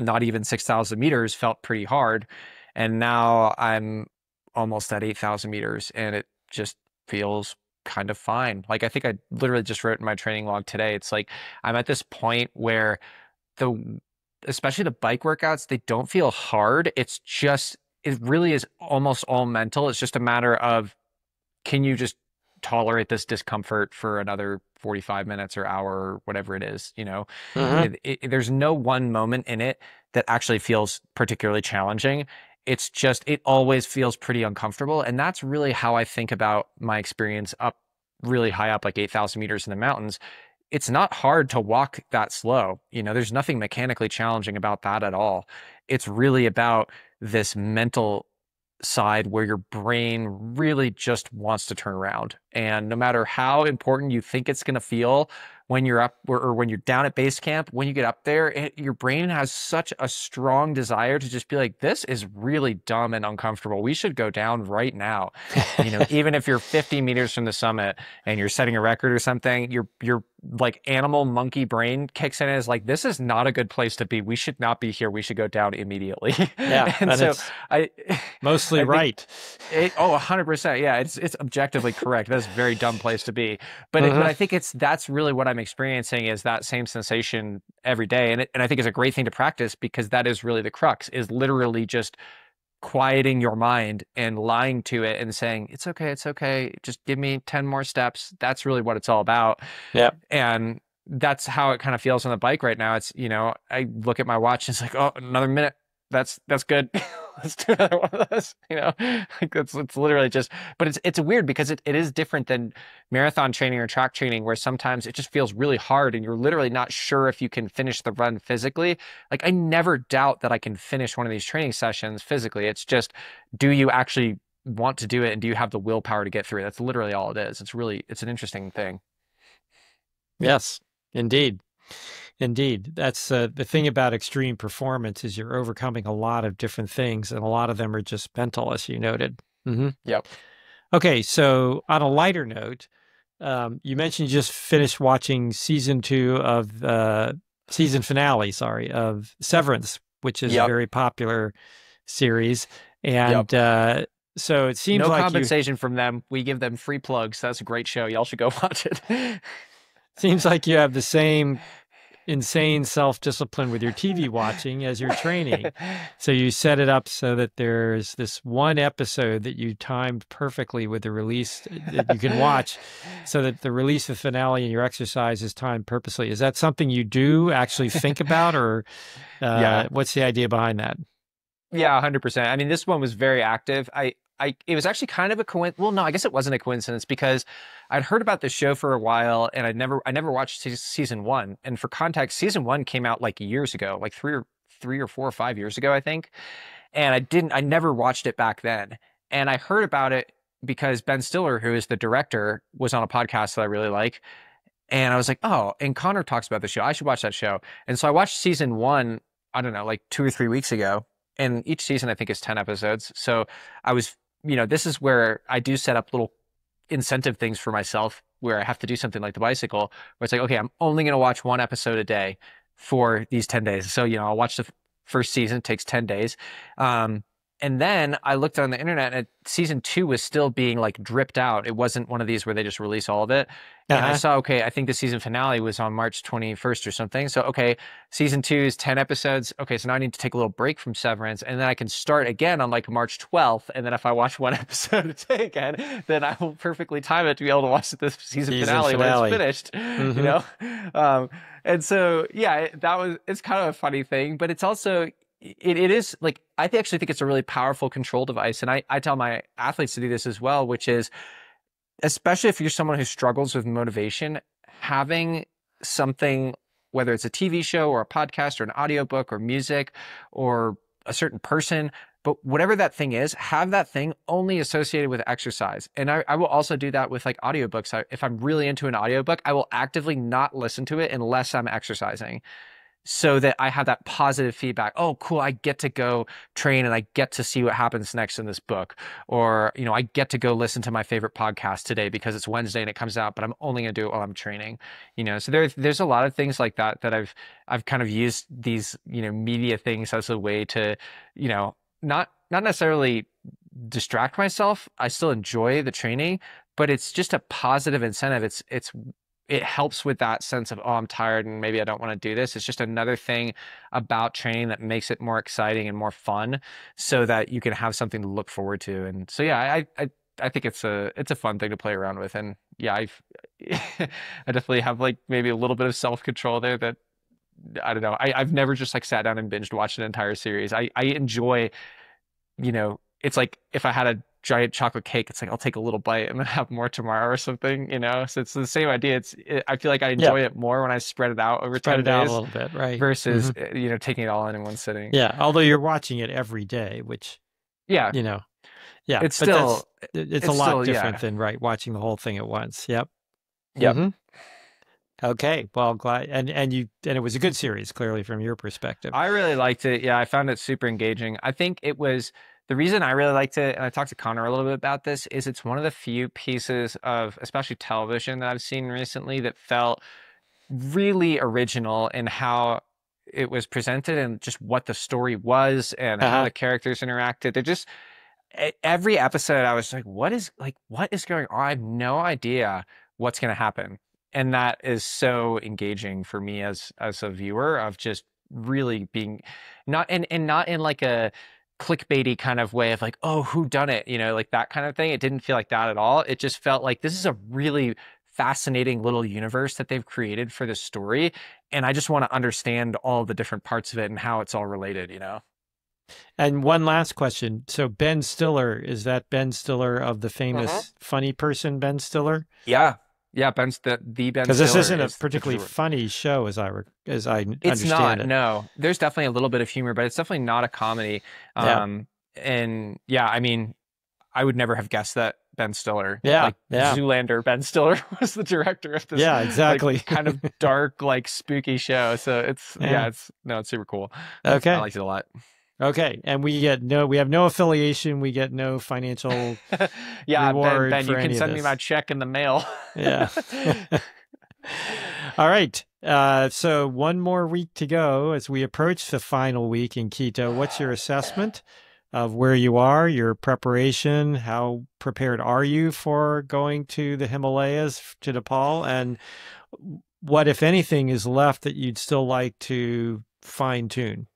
A: not even 6,000 meters felt pretty hard. And now I'm almost at 8,000 meters and it just feels kind of fine. Like I think I literally just wrote in my training log today. It's like I'm at this point where especially the bike workouts, they don't feel hard. It really is almost all mental. It's just a matter of, can you just tolerate this discomfort for another 45 minutes or hour or whatever it is,
B: Mm-hmm.
A: there's no one moment in it that actually feels particularly challenging. It's just, it always feels pretty uncomfortable. And that's really how I think about my experience up really high up, like 8,000 meters in the mountains. it's not hard to walk that slow. There's nothing mechanically challenging about that at all. It's really about this mental side where your brain really just wants to turn around. And no matter how important you think it's going to feel when you're up or when you're down at base camp, when you get up there, your brain has such a strong desire to just be like, this is really dumb and uncomfortable. We should go down right now. Even if you're 50 meters from the summit and you're setting a record or something, your like animal monkey brain kicks in and is like, this is not a good place to be. We should not be here. We should go down immediately.
B: Yeah.
A: And so
B: mostly right.
A: 100%. Yeah. It's objectively correct. That's a very dumb place to be. But I think that's really what I'm experiencing, is that same sensation every day. And I think it's a great thing to practice, because that is really the crux, is literally just quieting your mind and lying to it and saying, it's okay. Just give me 10 more steps. That's really what it's all about.
B: Yeah.
A: And that's how it kind of feels on the bike right now. It's, I look at my watch and it's like, oh, another minute. That's good. Let's do another one of those. Like it's literally just, but it's weird, because it is different than marathon training or track training, where sometimes it just feels really hard and you're literally not sure if you can finish the run physically. Like, I never doubt that I can finish one of these training sessions physically. It's just, do you actually want to do it, and do you have the willpower to get through it? That's literally all it is. It's an interesting thing.
B: Yes, indeed. Indeed. That's the thing about extreme performance, is you're overcoming a lot of different things, and a lot of them are just mental, as you noted.
A: Yep.
B: Okay. So on a lighter note, you mentioned you just finished watching season finale, of Severance, which is a very popular series. And so it seems
A: no
B: like
A: compensation from them. We give them free plugs. That's a great show. Y'all should go watch it.
B: Seems like you have the same insane self-discipline with your TV watching as your training. So you set it up so that there's this one episode that you timed perfectly with the release that you can watch, so that the release of the finale and your exercise is timed purposely. Is that something you do actually think about, or what's the idea behind that?
A: Yeah, 100%. I mean, this one was very active. It was actually kind of a coincidence. Well, no, I guess it wasn't a coincidence, because I'd heard about the show for a while, and I never watched season one. And for context, season one came out like years ago, like three or 4 or 5 years ago, I think. And I never watched it back then. And I heard about it because Ben Stiller, who is the director, was on a podcast that I really like. And I was like, oh, and Connor talks about the show. I should watch that show. And so I watched season one, I don't know, like 2 or 3 weeks ago. And each season, I think, is 10 episodes. So I was, this is where I do set up little incentive things for myself, where I have to do something like the bicycle, where it's like, okay, I'm only going to watch one episode a day for these 10 days. So, I'll watch the first season. It takes 10 days. And then I looked on the internet, and season 2 was still being like dripped out. It wasn't one of these where they just release all of it. And I saw, okay, I think the season finale was on March 21st or something. So, okay, season 2 is 10 episodes. Okay, so now I need to take a little break from Severance, and then I can start again on like March 12th. And then if I watch one episode a day again, then I will perfectly time it to be able to watch this season finale when it's finished, And so, yeah, it's kind of a funny thing, but it's also, it is like, I actually think it's a really powerful control device. And I tell my athletes to do this as well, which is, especially if you're someone who struggles with motivation, having something, whether it's a TV show or a podcast or an audiobook or music or a certain person, but whatever that thing is, have that thing only associated with exercise. And I will also do that with like audiobooks. If I'm really into an audiobook, I will actively not listen to it unless I'm exercising, so that I have that positive feedback. Oh, cool. I get to go train, and I get to see what happens next in this book. Or, I get to go listen to my favorite podcast today because it's Wednesday and it comes out, but I'm only going to do it while I'm training. So there's a lot of things like that I've kind of used these, media things as a way to, not necessarily distract myself. I still enjoy the training, but it's just a positive incentive. It helps with that sense of, oh, I'm tired and maybe I don't want to do this. It's just another thing about training that makes it more exciting and more fun, so that you can have something to look forward to. And so, yeah, I think it's a fun thing to play around with. And yeah, I definitely have like maybe a little bit of self-control there that, I don't know. I've never just like sat down and binged watched an entire series. I enjoy, it's like if I had a giant chocolate cake, it's like I'll take a little bite and then have more tomorrow or something, you know? So it's the same idea. I feel like I
B: Yeah.
A: enjoy it more when I spread it out over
B: Spread
A: 10
B: it out a
A: days
B: little bit, right?
A: versus, taking it all in one sitting.
B: Yeah. Although you're watching it every day, which,
A: Yeah,
B: you know, yeah,
A: it's
B: but
A: still,
B: it's a
A: it's
B: lot
A: still,
B: different
A: yeah.
B: than watching the whole thing at once. Yep.
A: Yep.
B: Okay. Well, glad and it was a good series, clearly from your perspective.
A: I really liked it. Yeah, I found it super engaging. I think it was the reason I really liked it, and I talked to Connor a little bit about this, is it's one of the few pieces of especially television that I've seen recently that felt really original in how it was presented and just what the story was and how
B: Uh-huh.
A: the characters interacted. They're just every episode I was like what is going on? I have no idea what's going to happen. And that is so engaging for me as a viewer of just really being not and not in like a clickbaity kind of way of like, oh, who done it? You know, like that kind of thing. It didn't feel like that at all. It just felt like this is a really fascinating little universe that they've created for this story. And I just want to understand all the different parts of it and how it's all related, you know?
B: And one last question. So Ben Stiller, is that Ben Stiller of the
A: Hmm.
B: famous funny person Ben Stiller?
A: Yeah. Yeah, the Ben
B: Because this
A: Stiller
B: isn't a
A: is the
B: particularly funny show, as I
A: it's
B: understand
A: not,
B: it.
A: no. There's definitely a little bit of humor, but it's definitely not a comedy.
B: Yeah,
A: And yeah, I mean, I would never have guessed that Ben Stiller,
B: yeah,
A: like
B: yeah,
A: Zoolander, Ben Stiller was the director of this
B: yeah.
A: like
B: Exactly.
A: kind of dark, like spooky show. So it's
B: Yeah.
A: it's super cool. I
B: Okay.
A: liked it a lot.
B: Okay. And we have no affiliation. We get no financial
A: Yeah,
B: reward
A: Ben,
B: for
A: you can
B: any of
A: send me my
B: this.
A: check in the mail.
B: Yeah. All right. So one more week to go as we approach the final week in Quito. What's your assessment of where you are, your preparation? How prepared are you for going to the Himalayas, to Nepal? And what, if anything, is left that you'd still like to fine tune?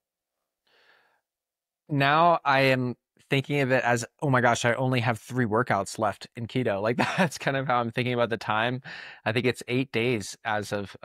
A: Now I am thinking of it as, oh my gosh, I only have 3 workouts left in keto. Like that's kind of how I'm thinking about the time. I think it's 8 days as of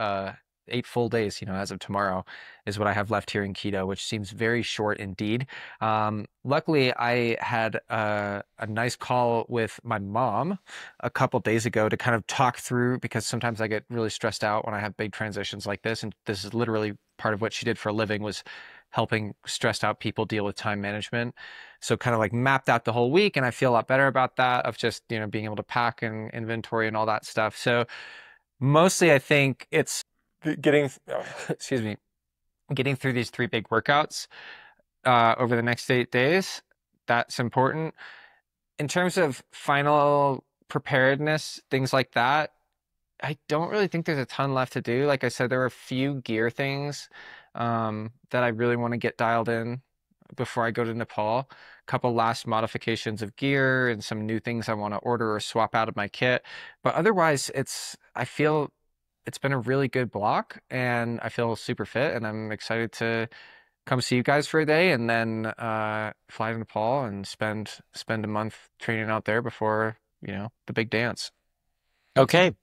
A: 8 full days, as of tomorrow is what I have left here in keto, which seems very short indeed. Luckily, I had a nice call with my mom a couple days ago to kind of talk through because sometimes I get really stressed out when I have big transitions like this, and this is literally part of what she did for a living was helping stressed out people deal with time management. So kind of like mapped out the whole week, and I feel a lot better about that of just, being able to pack and inventory and all that stuff. So mostly I think it's getting, excuse me, getting through these 3 big workouts over the next 8 days. That's important. In terms of final preparedness, things like that, I don't really think there's a ton left to do. Like I said, there are a few gear things that I really want to get dialed in before I go to Nepal. A couple last modifications of gear and some new things I want to order or swap out of my kit. But otherwise, I feel it's been a really good block and I feel super fit and I'm excited to come see you guys for a day and then fly to Nepal and spend a month training out there before, the big dance.
B: Okay.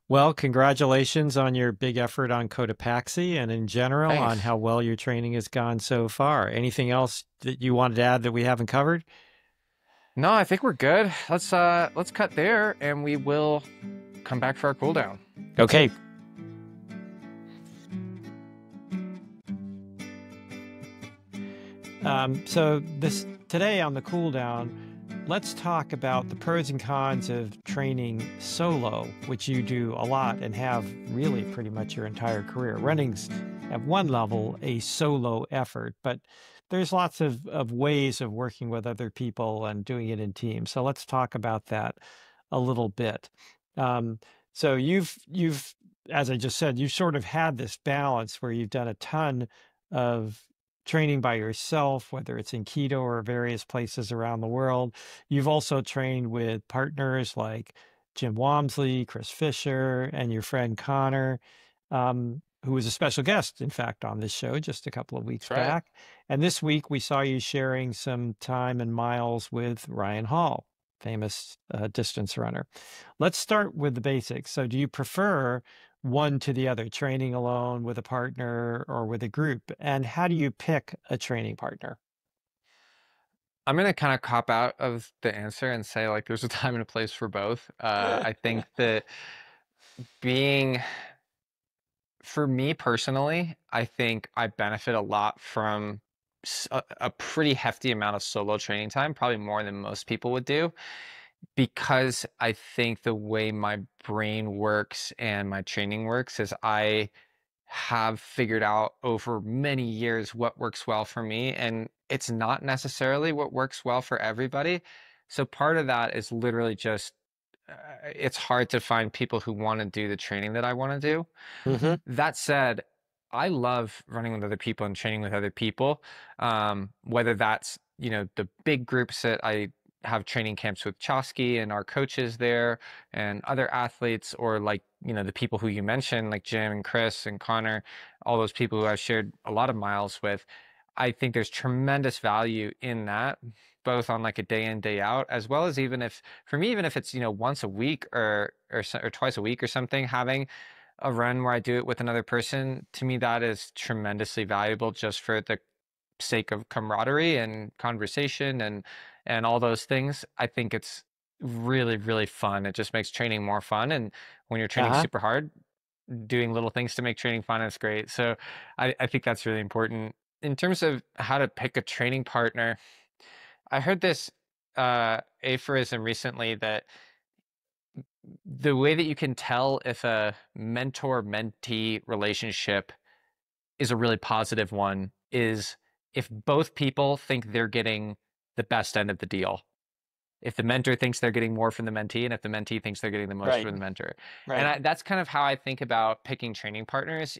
B: Well, congratulations on your big effort on Cotopaxi and in general on
A: Thanks.
B: how well your training has gone so far. Anything else that you wanted to add that we haven't covered?
A: No, I think we're good. Let's cut there and we will come back for our cool down.
B: Okay. So today on the cool down, let's talk about the pros and cons of training solo, which you do a lot and have really pretty much your entire career. Running's at one level a solo effort, but there's lots of ways of working with other people and doing it in teams. So let's talk about that a little bit. So you've, as I just said, you've sort of had this balance where you've done a ton of training by yourself, whether it's in keto or various places around the world. You've also trained with partners like Jim Walmsley, Chris Fisher, and your friend Connor, who was a special guest, in fact, on this show just a couple of weeks
A: That's right.
B: back. And this week we saw you sharing some time and miles with Ryan Hall, famous distance runner. Let's start with the basics. So do you prefer one to the other, training alone with a partner or with a group? And how do you pick a training partner?
A: I'm gonna kind of cop out of the answer and say like there's a time and a place for both. I think that being for me personally, I think I benefit a lot from a pretty hefty amount of solo training time, probably more than most people would do, because I think the way my brain works and my training works is I have figured out over many years what works well for me, and it's not necessarily what works well for everybody. So part of that is literally just it's hard to find people who want to do the training that I want to do.
B: Hmm.
A: That said, I love running with other people and training with other people. Whether that's, the big groups that I have training camps with Chosky and our coaches there and other athletes, or like, the people who you mentioned, like Jim and Chris and Connor, all those people who I've shared a lot of miles with. I think there's tremendous value in that, both on like a day in, day out, as well as even if, for me, even if it's, once a week or twice a week or something, having a run where I do it with another person, to me, that is tremendously valuable just for the sake of camaraderie and conversation and all those things. I think it's really, really fun. It just makes training more fun. And when you're training
B: Uh-huh.
A: super hard, doing little things to make training fun is great. So I think that's really important. In terms of how to pick a training partner, I heard this aphorism recently that the way that you can tell if a mentor-mentee relationship is a really positive one is if both people think they're getting the best end of the deal. If the mentor thinks they're getting more from the mentee, and if the mentee thinks they're getting the most
B: Right.
A: from the mentor. And
B: Right.
A: that's kind of how I think about picking training partners.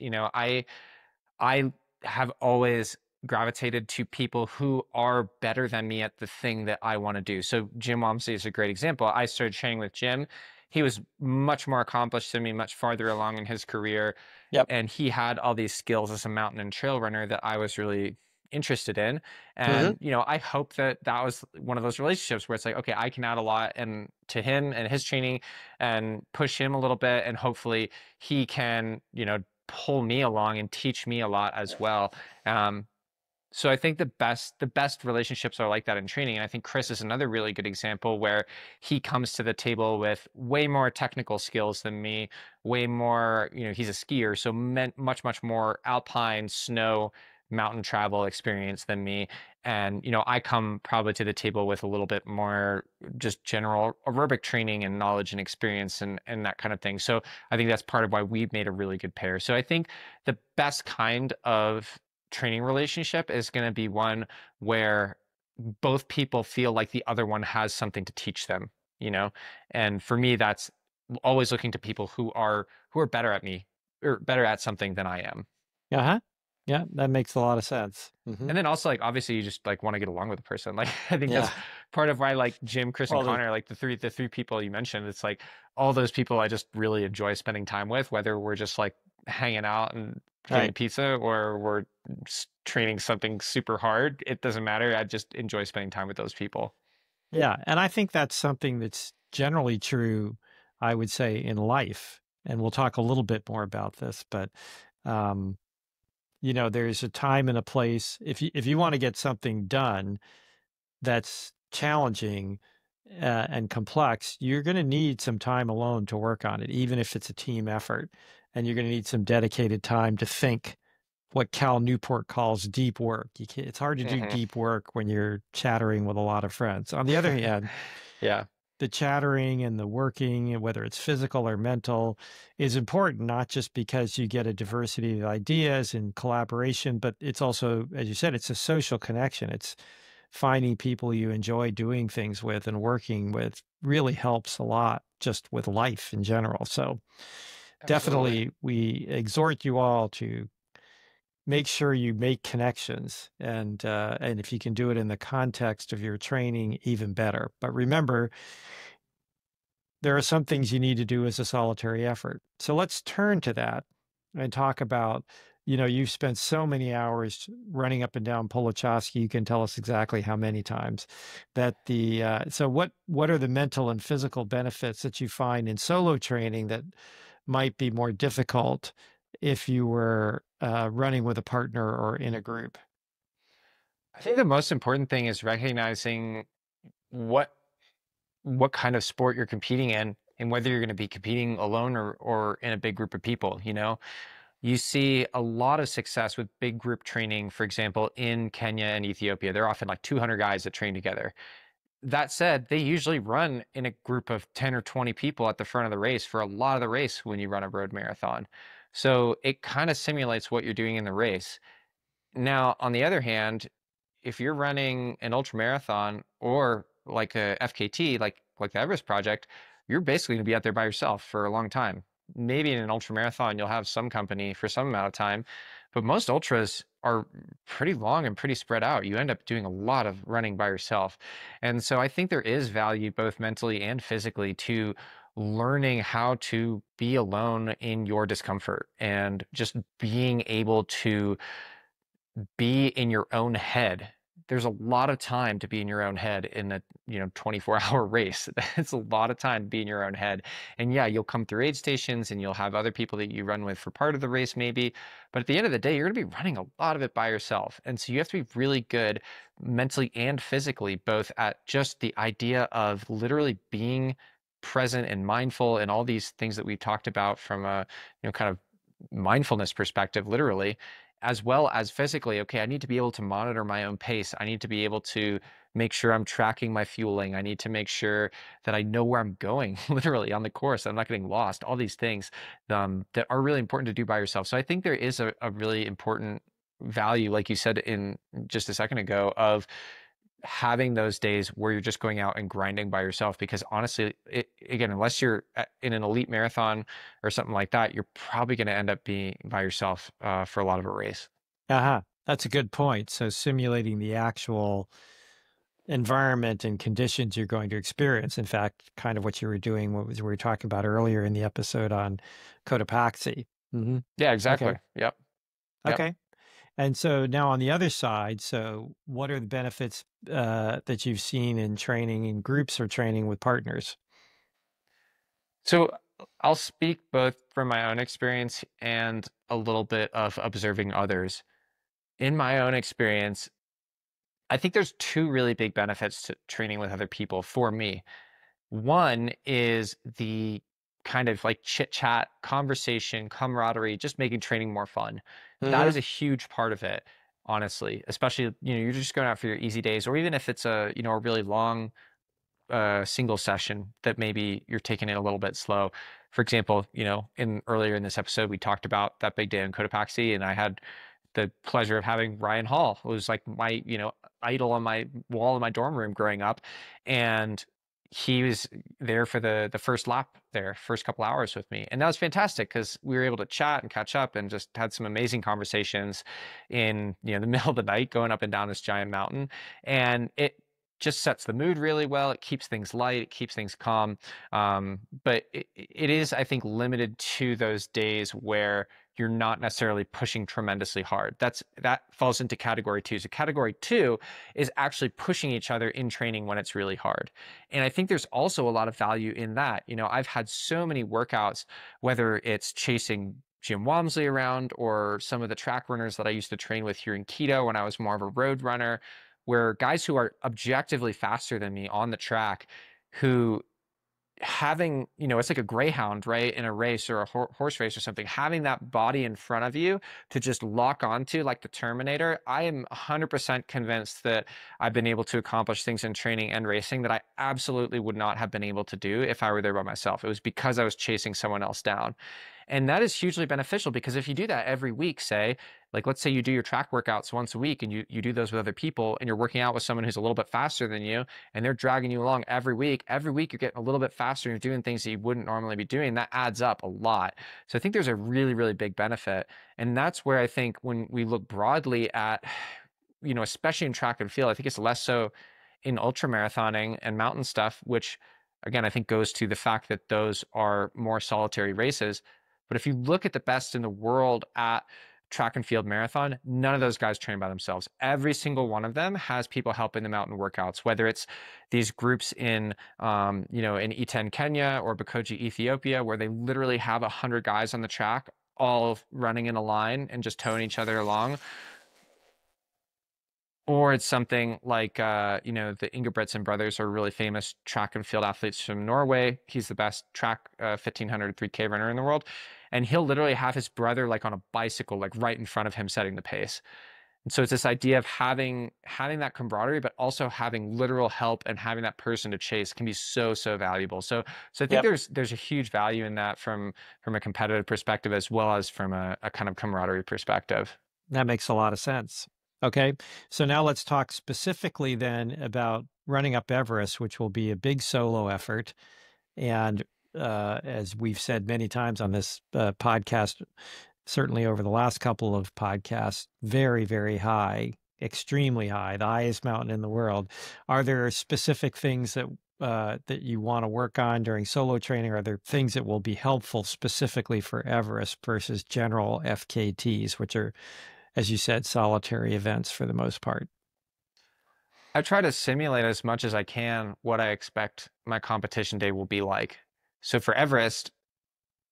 A: I have always gravitated to people who are better than me at the thing that I want to do. So Jim Wamsley is a great example. I started training with Jim. He was much more accomplished than me, much farther along in his career,
B: Yep.
A: and he had all these skills as a mountain and trail runner that I was really interested in.
B: Hmm.
A: And I hope that that was one of those relationships where it's like, okay, I can add a lot and to him and his training and push him a little bit, and hopefully he can, pull me along and teach me a lot as well. Um, so I think the best relationships are like that in training. And I think Chris is another really good example where he comes to the table with way more technical skills than me, way more, he's a skier, so much, much more alpine, snow, mountain travel experience than me. And, I come probably to the table with a little bit more just general aerobic training and knowledge and experience and that kind of thing. So I think that's part of why we've made a really good pair. So I think the best kind of training relationship is going to be one where both people feel like the other one has something to teach them, you know? And for me, that's always looking to people who are better at me or better at something than I am.
B: Uh-huh. Yeah, that makes a lot of sense. Hmm.
A: And then also like obviously you just like want to get along with the person. Like I think
B: Yeah.
A: that's part of why like Jim, Chris, and
B: Well,
A: Connor, like the three people you mentioned, it's like all those people I just really enjoy spending time with, whether we're just like hanging out and getting a
B: right.
A: pizza or we're training something super hard. It doesn't matter. I just enjoy spending time with those people.
B: Yeah. And I think that's something that's generally true, I would say, in life. And we'll talk a little bit more about this, but um, there's a time and a place. If you want to get something done that's challenging and complex, you're going to need some time alone to work on it, even if it's a team effort. And you're going to need some dedicated time to think what Cal Newport calls deep work. It's hard to do
A: Hmm.
B: deep work when you're chattering with a lot of friends. On the other hand,
A: Yeah.
B: the chattering and the working, whether it's physical or mental, is important, not just because you get a diversity of ideas and collaboration, but it's also, as you said, it's a social connection. It's finding people you enjoy doing things with and working with really helps a lot just with life in general. So
A: Absolutely.
B: definitely we exhort you all to make sure you make connections and if you can do it in the context of your training, even better. But remember, there are some things you need to do as a solitary effort. So let's turn to that and talk about, you've spent so many hours running up and down Polochowski. You can tell us exactly how many times so what are the mental and physical benefits that you find in solo training that might be more difficult if you were running with a partner or in a group?
A: I think the most important thing is recognizing what what kind of sport you're competing in and whether you're going to be competing alone or in a big group of people, you know? You see a lot of success with big group training, for example, in Kenya and Ethiopia. They're often like 200 guys that train together. That said, they usually run in a group of 10 or 20 people at the front of the race for a lot of the race when you run a road marathon. So it kind of simulates what you're doing in the race. Now, on the other hand, if you're running an ultra marathon or like a FKT, like the Everest project, you're basically going to be out there by yourself for a long time. Maybe in an ultra marathon, you'll have some company for some amount of time, but most ultras are pretty long and pretty spread out. You end up doing a lot of running by yourself. And so I think there is value both mentally and physically to learning how to be alone in your discomfort and just being able to be in your own head. There's a lot of time to be in your own head in a 24-hour race. It's a lot of time to be in your own head. And yeah, you'll come through aid stations and you'll have other people that you run with for part of the race maybe. But at the end of the day, you're going to be running a lot of it by yourself. And so you have to be really good mentally and physically, both at just the idea of literally being present and mindful and all these things that we've talked about from a kind of mindfulness perspective, literally, as well as physically. Okay, I need to be able to monitor my own pace. I need to be able to make sure I'm tracking my fueling. I need to make sure that I know where I'm going, literally on the course. I'm not getting lost. All these things that are really important to do by yourself. So I think there is a really important value, like you said in just a second ago, of having those days where you're just going out and grinding by yourself, because honestly, again, unless you're in an elite marathon or something like that, you're probably going to end up being by yourself for a lot of a race.
B: Uh-huh. That's a good point. So simulating the actual environment and conditions you're going to experience. In fact, kind of what you were doing, we were talking about earlier in the episode on Cotopaxi. Mm-hmm.
A: Yeah, exactly.
B: Okay.
A: Yep.
B: Okay. And so now on the other side, so what are the benefits that you've seen in training in groups or training with partners?
A: So I'll speak both from my own experience and a little bit of observing others. In my own experience, I think there's two really big benefits to training with other people for me. One is the kind of like chit chat, conversation, camaraderie, just making training more fun. That
B: Mm-hmm.
A: is a huge part of it, honestly, especially, you're just going out for your easy days, or even if it's a really long single session that maybe you're taking it a little bit slow. For example, in earlier in this episode, we talked about that big day in Cotopaxi, and I had the pleasure of having Ryan Hall, who was like my, idol on my wall in my dorm room growing up. And he was there for the first lap there, first couple hours with me. And that was fantastic because we were able to chat and catch up and just had some amazing conversations in, the middle of the night going up and down this giant mountain. And it just sets the mood really well. It keeps things light, it keeps things calm. But it is, I think, limited to those days where you're not necessarily pushing tremendously hard. That falls into category two. So category two is actually pushing each other in training when it's really hard. And I think there's also a lot of value in that. I've had so many workouts, whether it's chasing Jim Walmsley around or some of the track runners that I used to train with here in Quito when I was more of a road runner, where guys who are objectively faster than me on the track, who having, it's like a greyhound, right, in a race or a horse race or something, having that body in front of you to just lock onto like the Terminator. I am 100% convinced that I've been able to accomplish things in training and racing that I absolutely would not have been able to do if I were there by myself. It was because I was chasing someone else down. And that is hugely beneficial, because if you do that every week, say, like, let's say you do your track workouts once a week and you do those with other people, and you're working out with someone who's a little bit faster than you, and they're dragging you along every week you're getting a little bit faster and you're doing things that you wouldn't normally be doing. That adds up a lot. So I think there's a really, really big benefit. And that's where I think when we look broadly at, especially in track and field, I think it's less so in ultra marathoning and mountain stuff, which again, I think goes to the fact that those are more solitary races. But if you look at the best in the world at track and field marathon, none of those guys train by themselves. Every single one of them has people helping them out in workouts, whether it's these groups in, in E10 Kenya or Bakoji Ethiopia, where they literally have 100 guys on the track, all running in a line and just towing each other along. Or it's something like, you know, the Ingebrigtsen brothers are really famous track and field athletes from Norway. He's the best track 1500 3K runner in the world. And he'll literally have his brother like on a bicycle, like right in front of him setting the pace. And so it's this idea of having that camaraderie, but also having literal help and having that person to chase can be so, so valuable. So I think
B: Yep.
A: there's a huge value in that from a competitive perspective as well as from a kind of camaraderie perspective.
B: That makes a lot of sense. Okay. So now let's talk specifically then about running up Everest, which will be a big solo effort. And as we've said many times on this podcast, certainly over the last couple of podcasts, very, very high, extremely high, the highest mountain in the world. Are there specific things that you want to work on during solo training? Are there things that will be helpful specifically for Everest versus general FKTs, which are, as you said, solitary events for the most part?
A: I try to simulate as much as I can what I expect my competition day will be like. So for Everest,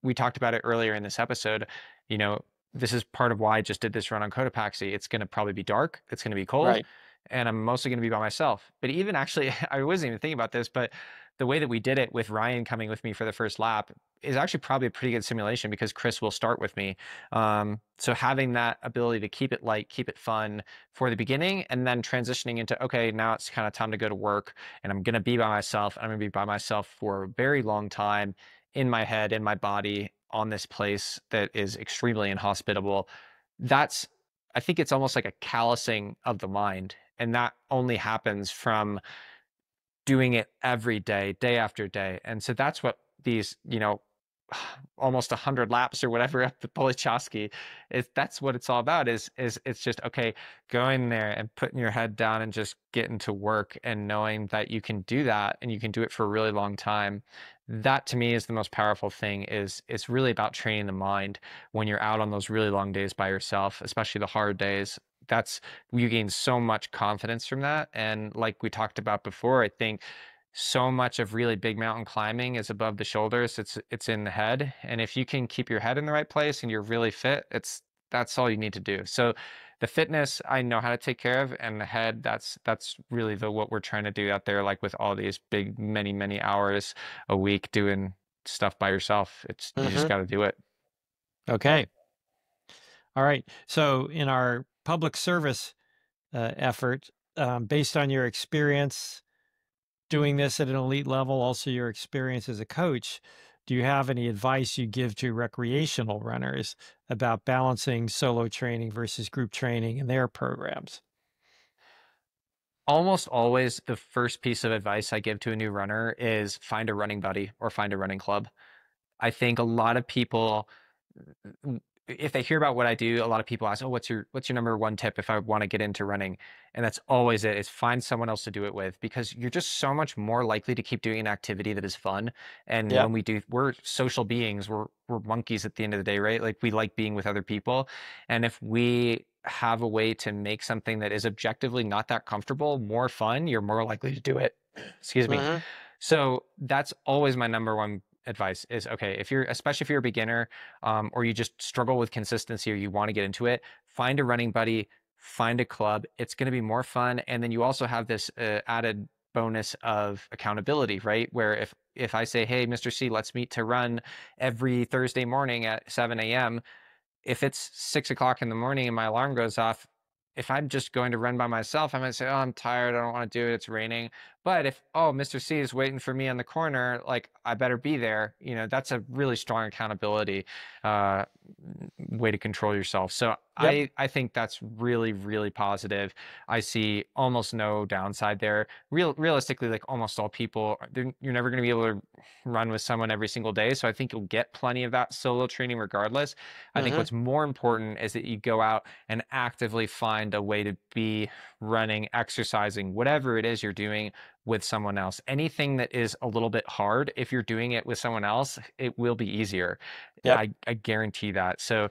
A: we talked about it earlier in this episode. You know, this is part of why I just did this run on Cotopaxi. It's going to probably be dark. It's going to be cold,
B: Right.
A: and I'm mostly going to be by myself. But even actually, I wasn't even thinking about this, but the way that we did it with Ryan coming with me for the first lap is actually probably a pretty good simulation because Chris will start with me. So having that ability to keep it light, keep it fun for the beginning, and then transitioning into, okay, now it's kind of time to go to work, and I'm going to be by myself. I'm going to be by myself for a very long time in my head, in my body, on this place that is extremely inhospitable. That's, I think it's almost like a callousing of the mind. And that only happens from doing it every day, day after day. And so that's what these, you know, almost 100 laps or whatever up the Polichowski is. That's what it's all about is it's just, okay, going there and putting your head down and just getting to work and knowing that you can do that and you can do it for a really long time. That to me is the most powerful thing. Is it's really about training the mind when you're out on those really long days by yourself, especially the hard days. That's, you gain so much confidence from that. And like we talked about before, I think so much of really big mountain climbing is above the shoulders. It's in the head. And if you can keep your head in the right place and you're really fit, that's all you need to do. So the fitness I know how to take care of, and the head, that's really the what we're trying to do out there, like with all these big many hours a week doing stuff by yourself. It's, you just
B: Hmm.
A: got to do it.
B: Okay. All right. So in our public service effort, based on your experience doing this at an elite level, also your experience as a coach, do you have any advice you give to recreational runners about balancing solo training versus group training in their programs?
A: Almost always the first piece of advice I give to a new runner is find a running buddy or find a running club. I think a lot of people, if they hear about what I do, a lot of people ask, "Oh, what's your number one tip if I want to get into running?" And that's always it, is find someone else to do it with, because you're just so much more likely to keep doing an activity that is fun. And
B: Yep.
A: when we do, we're social beings. We're monkeys at the end of the day, right? Like we like being with other people. And if we have a way to make something that is objectively not that comfortable more fun, you're more likely to do it. Excuse me.
B: Hmm.
A: So that's always my number one advice is, okay, if you're, especially if you're a beginner, or you just struggle with consistency or you want to get into it, find a running buddy, find a club. It's going to be more fun. And then you also have this added bonus of accountability, right? Where if I say, hey, Mr. C, let's meet to run every Thursday morning at 7 a.m., if it's 6 o'clock in the morning and my alarm goes off, if I'm just going to run by myself, I might say, oh, I'm tired. I don't want to do it. It's raining. But if, oh, Mr. C is waiting for me on the corner, like I better be there. You know, that's a really strong accountability uh, way to control yourself. So
B: Yep.
A: I think that's really, really positive. I see almost no downside there. Realistically, like almost all people, you're never going to be able to run with someone every single day. So I think you'll get plenty of that solo training regardless. I think
B: Hmm.
A: what's more important is that you go out and actively find a way to be running, exercising, whatever it is you're doing with someone else. Anything that is a little bit hard, if you're doing it with someone else, it will be easier.
B: Yep.
A: I guarantee that. So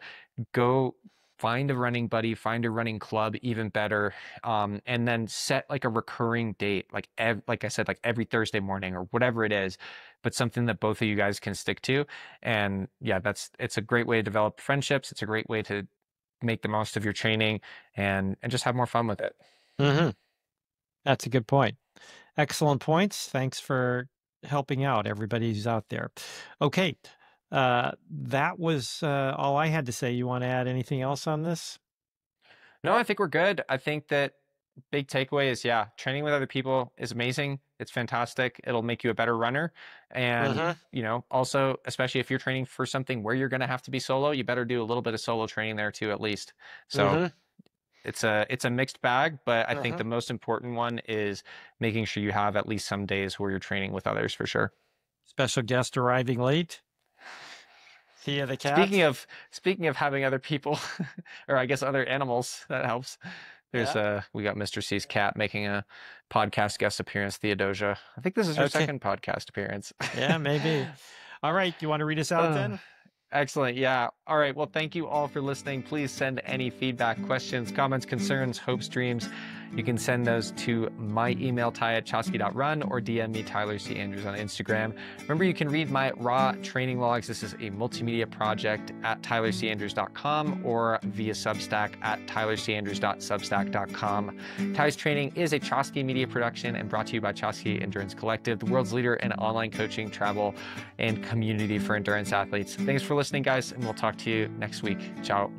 A: go find a running buddy, find a running club, even better. And then set like a recurring date, like I said, like every Thursday morning or whatever it is, but something that both of you guys can stick to. And yeah, it's a great way to develop friendships. It's a great way to make the most of your training and just have more fun with it.
B: Mm-hmm. That's a good point. Excellent points. Thanks for helping out everybody who's out there. Okay. That was all I had to say. You want to add anything else on this?
A: No, I think we're good. I think that big takeaway is, yeah, training with other people is amazing. It's fantastic. It'll make you a better runner. And,
B: Mm-hmm.
A: also, especially if you're training for something where you're going to have to be solo, you better do a little bit of solo training there too, at least. So
B: Mm-hmm.
A: it's a mixed bag, but I think
B: Mm-hmm.
A: the most important one is making sure you have at least some days where you're training with others for sure.
B: Special guest arriving late. Thea the
A: Speaking
B: cat.
A: of speaking of having other people, or I guess other animals, that helps. There's
B: Yeah.
A: we got Mr. C's cat making a podcast guest appearance, Theodosia. I think this is her
B: Okay.
A: second podcast appearance.
B: Yeah, maybe. All right. You want to read us out
A: Uh,
B: then?
A: Excellent. Yeah. All right. Well, thank you all for listening. Please send any feedback, questions, comments, concerns, hopes, dreams. You can send those to my email, ty@chosky.run, or DM me, Tyler C. Andrews, on Instagram. Remember, you can read my raw training logs. This is a multimedia project at tylercandrews.com or via Substack at tylercandrews.substack.com. Ty's Training is a Chosky media production and brought to you by Chosky Endurance Collective, the world's leader in online coaching, travel, and community for endurance athletes. Thanks for listening, guys, and we'll talk to you next week. Ciao.